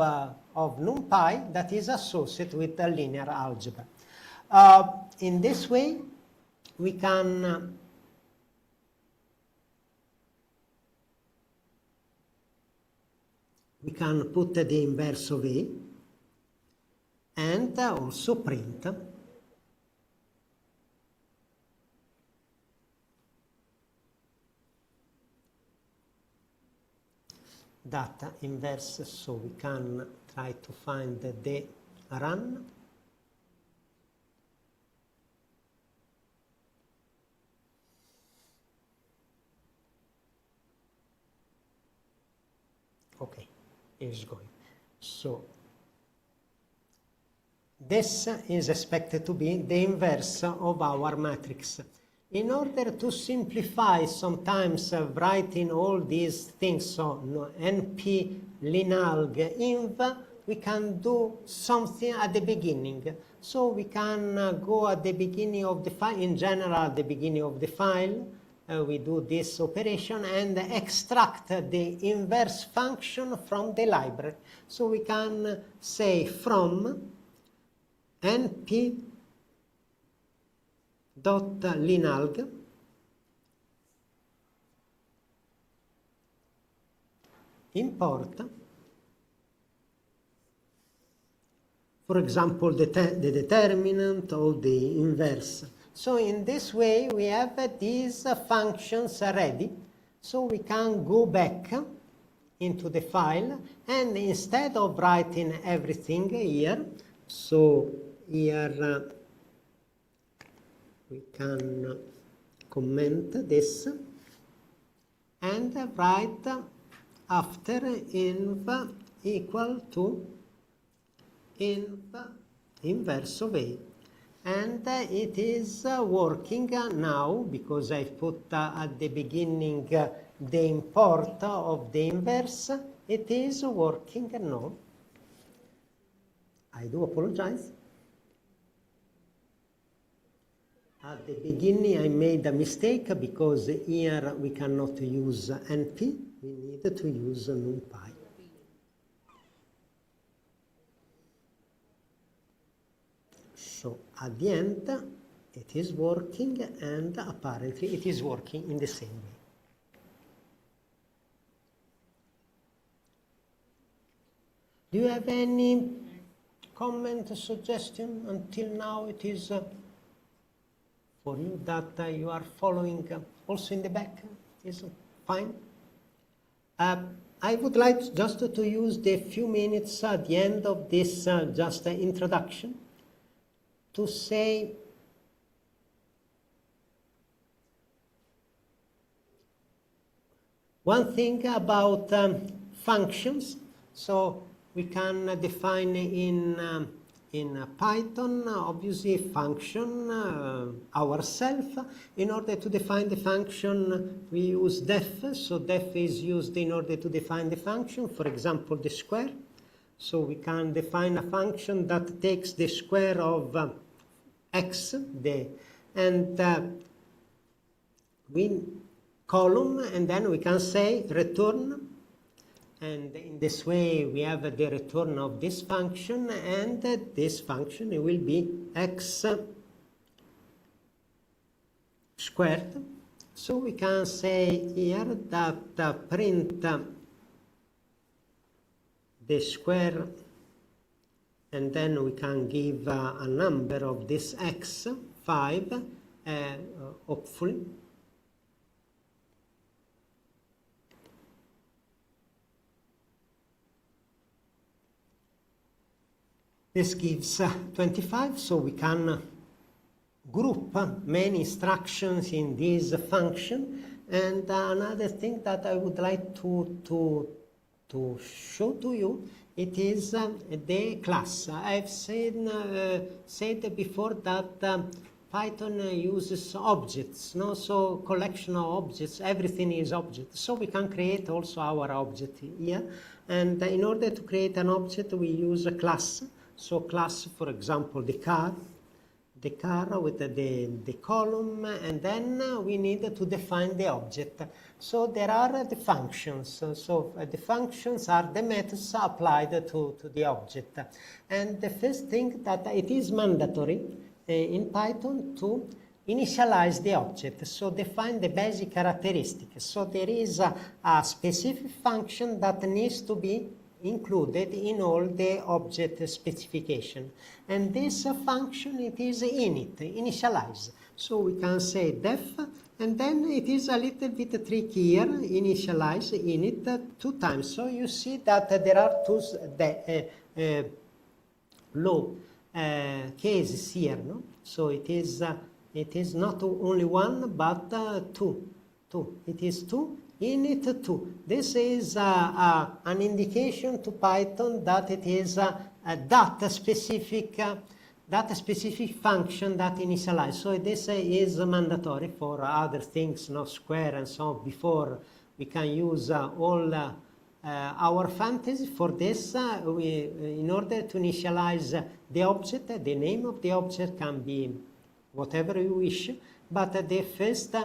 NumPy that is associated with the linear algebra. In this way, we can put the inverse of A, and also print data inverse, so we can try to find the run. Okay, it's going. So this is expected to be the inverse of our matrix. In order to simplify, sometimes writing all these things, so NP linalg inv, we can do something at the beginning. So we can go at the beginning of the file, in general at the beginning of the file, we do this operation and extract the inverse function from the library. So we can say from np dot linalg import, for example, the determinant of the inverse. So in this way we have these functions ready, so we can go back into the file, and instead of writing everything here, so here we can comment this and write after inv equal to inv inverse of A. And it is working now, because I put at the beginning the import of the inverse. It is working now. I do apologize. At the beginning I made a mistake, because here we cannot use NP, we need to use NumPy. So at the end it is working, and apparently it is working in the same way. Do you have any comment, suggestion? Until now it is for you that you are following also in the back is fine. I would like just to use the few minutes at the end of this just introduction to say one thing about functions. So we can define in Python, obviously, function ourselves. In order to define the function, we use def. So def is used in order to define the function, for example, the square. So we can define a function that takes the square of x, and we column, and then we can say return. And in this way, we have the return of this function, and this function will be x squared. So we can say here that print the square, and then we can give a number of this x, 5, hopefully. This gives 25, so we can group many instructions in this function. And another thing that I would like to show to you, it is the class. I've said before that Python uses objects, no? So collection of objects, everything is object. So we can create also our object here. And in order to create an object, we use a class. So class, for example, the car with the column, and then we need to define the object. So there are the functions. So the functions are the methods applied to the object. And the first thing that it is mandatory in Python to initialize the object, so define the basic characteristics. So there is a specific function that needs to be included in all the object specification. And this function, it is init, initialize. So we can say def, and then it is a little bit trickier, initialize init 2 times. So you see that there are two low cases here, no? So it is not only one, but two. It is 2, init 2. This is an indication to Python that it is a data specific function that initialize. So this is mandatory for other things, no square and so on. Before we can use all our fantasy. For this, in order to initialize the object, the name of the object can be whatever you wish, but the first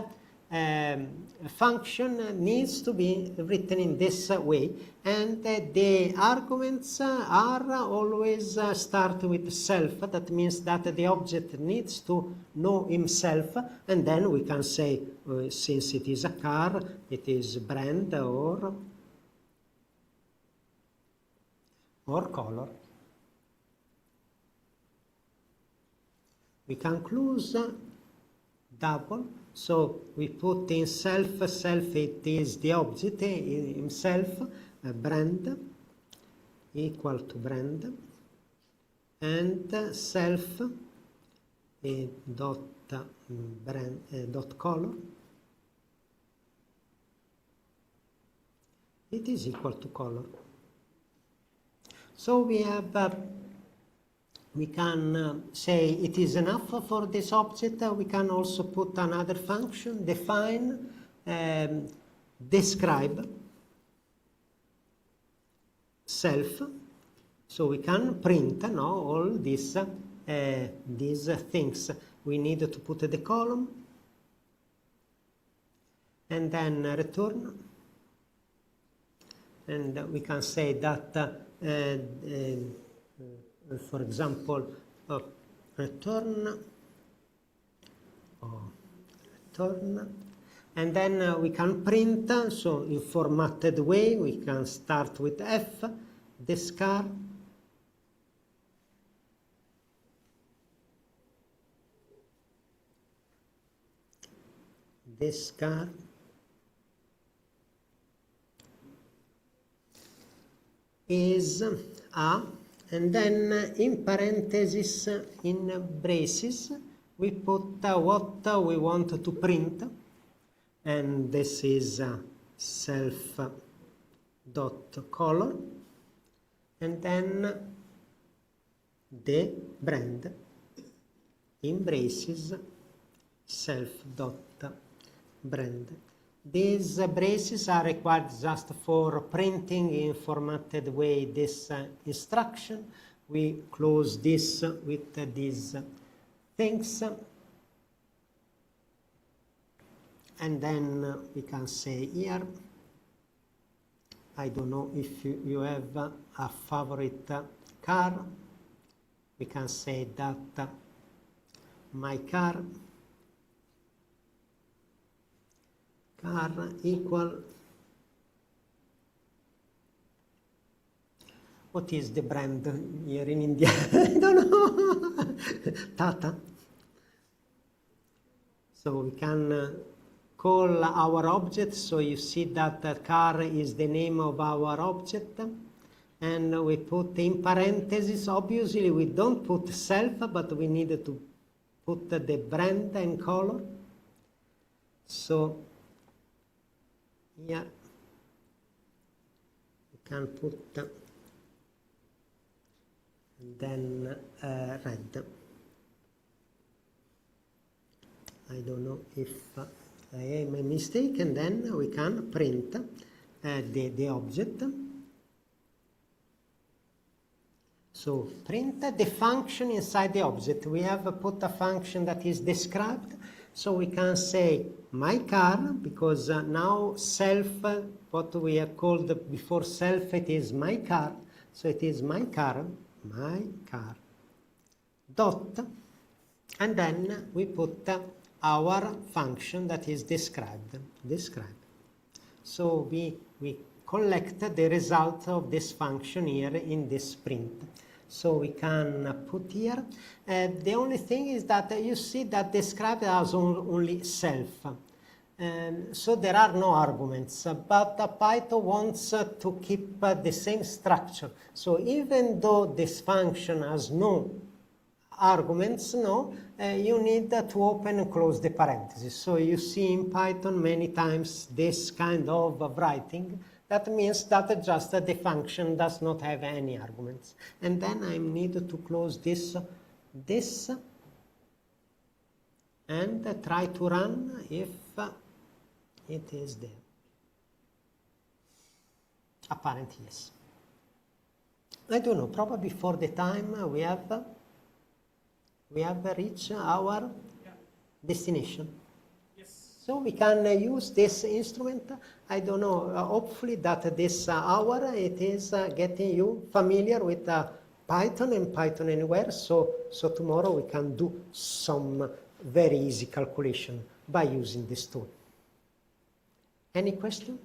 function needs to be written in this way, and the arguments are always start with self. That means that the object needs to know himself, and then we can say, since it is a car, it is brand or color. We can close double. So we put in self, it is the object himself, brand equal to brand, and self dot color, it is equal to color. So we have we can say it is enough for this object. We can also put another function, define, describe self. So we can print all these things. We need to put the column and then return. And we can say that for example, return, and then we can print, so in formatted way, we can start with F, discard, is a, and then in parentheses, in braces, we put what we want to print, and this is self dot color, and then the brand in braces self dot brand. These braces are required just for printing in formatted way this instruction. We close this with these things, and then we can say here, I don't know if you have a favorite car. We can say that my car equal, what is the brand here in India? I don't know. Tata. So we can call our object, so you see that car is the name of our object, and we put in parentheses. Obviously we don't put self, but we need to put the brand and color. So here we can put then red. I don't know if I am a mistake, and then we can print the object. So print the function inside the object. We have put a function that is described. So we can say my car, because now self, what we have called before self, it is my car. So it is my car, dot, and then we put our function that is described. So we collect the result of this function here in this print. So we can put here. The only thing is that you see that described as only self. So there are no arguments, but Python wants to keep the same structure. So even though this function has no arguments, you need to open and close the parentheses. So you see in Python many times this kind of writing. That means that just the function does not have any arguments. And then I need to close this, and try to run if it is there. Apparently, yes. I don't know, probably for the time we have reached our destination. Yes. So we can use this instrument. I don't know, hopefully that this hour it is getting you familiar with Python and Python Anywhere. So tomorrow we can do some very easy calculation by using this tool. Any question?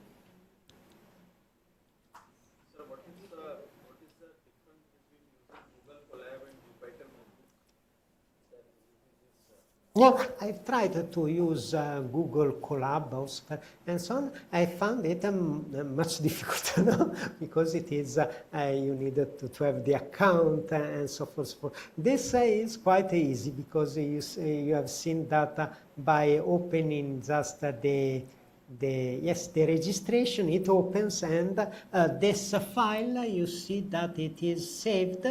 Sir, what is the difference between using Google Colab and Jupyter Notebook? Yeah, I've tried to use Google Colab also, and so on. I found it much difficult, no? Because it is, you need to have the account and so forth. This is quite easy because you have seen that by opening just the registration, it opens, and this file, you see that it is saved.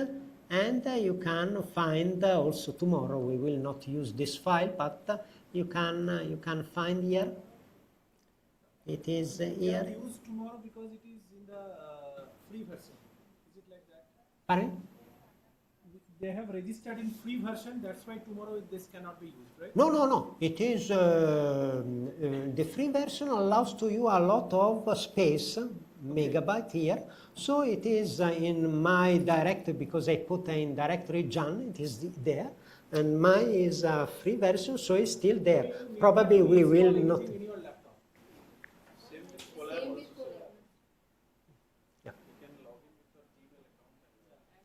And you can find also tomorrow. We will not use this file, but you can find here. It is here. Use tomorrow because it is in the free version. Is it like that? Pardon? They have registered in free version. That's why tomorrow this cannot be used, right? No. It is the free version allows to you a lot of space, megabyte here. So it is in my directory because I put in directory GIAN. It is there, and mine is a free version, so it's still there. Probably we will not. In your laptop. Same with Colab also. Yeah. You can log in with your Gmail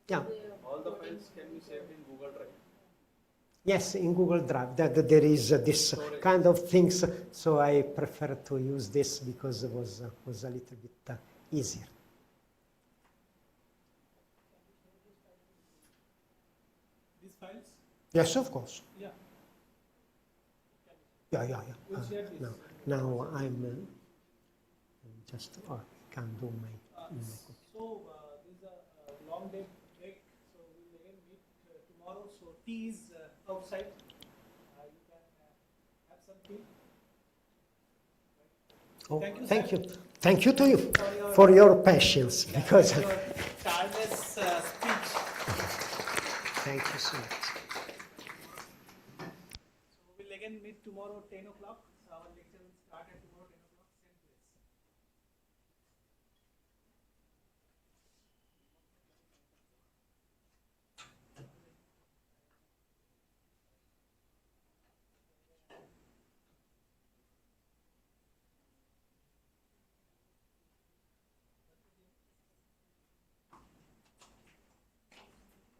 account. Yeah. All the files can be saved in Google Drive. Yes, in Google Drive, that there is this kind of things. So I prefer to use this because it was a little bit easier. These files? Yes, of course. Yeah. Yeah. We'll share this. Now I'm just can do my. So this is a long day break. So we'll again meet tomorrow. So tea is outside. You can have some tea. Oh, Thank you, thank sir. you. Thank you to you for your patience because. Your childless speech. Thank you so much. So we'll again meet tomorrow 10 o'clock.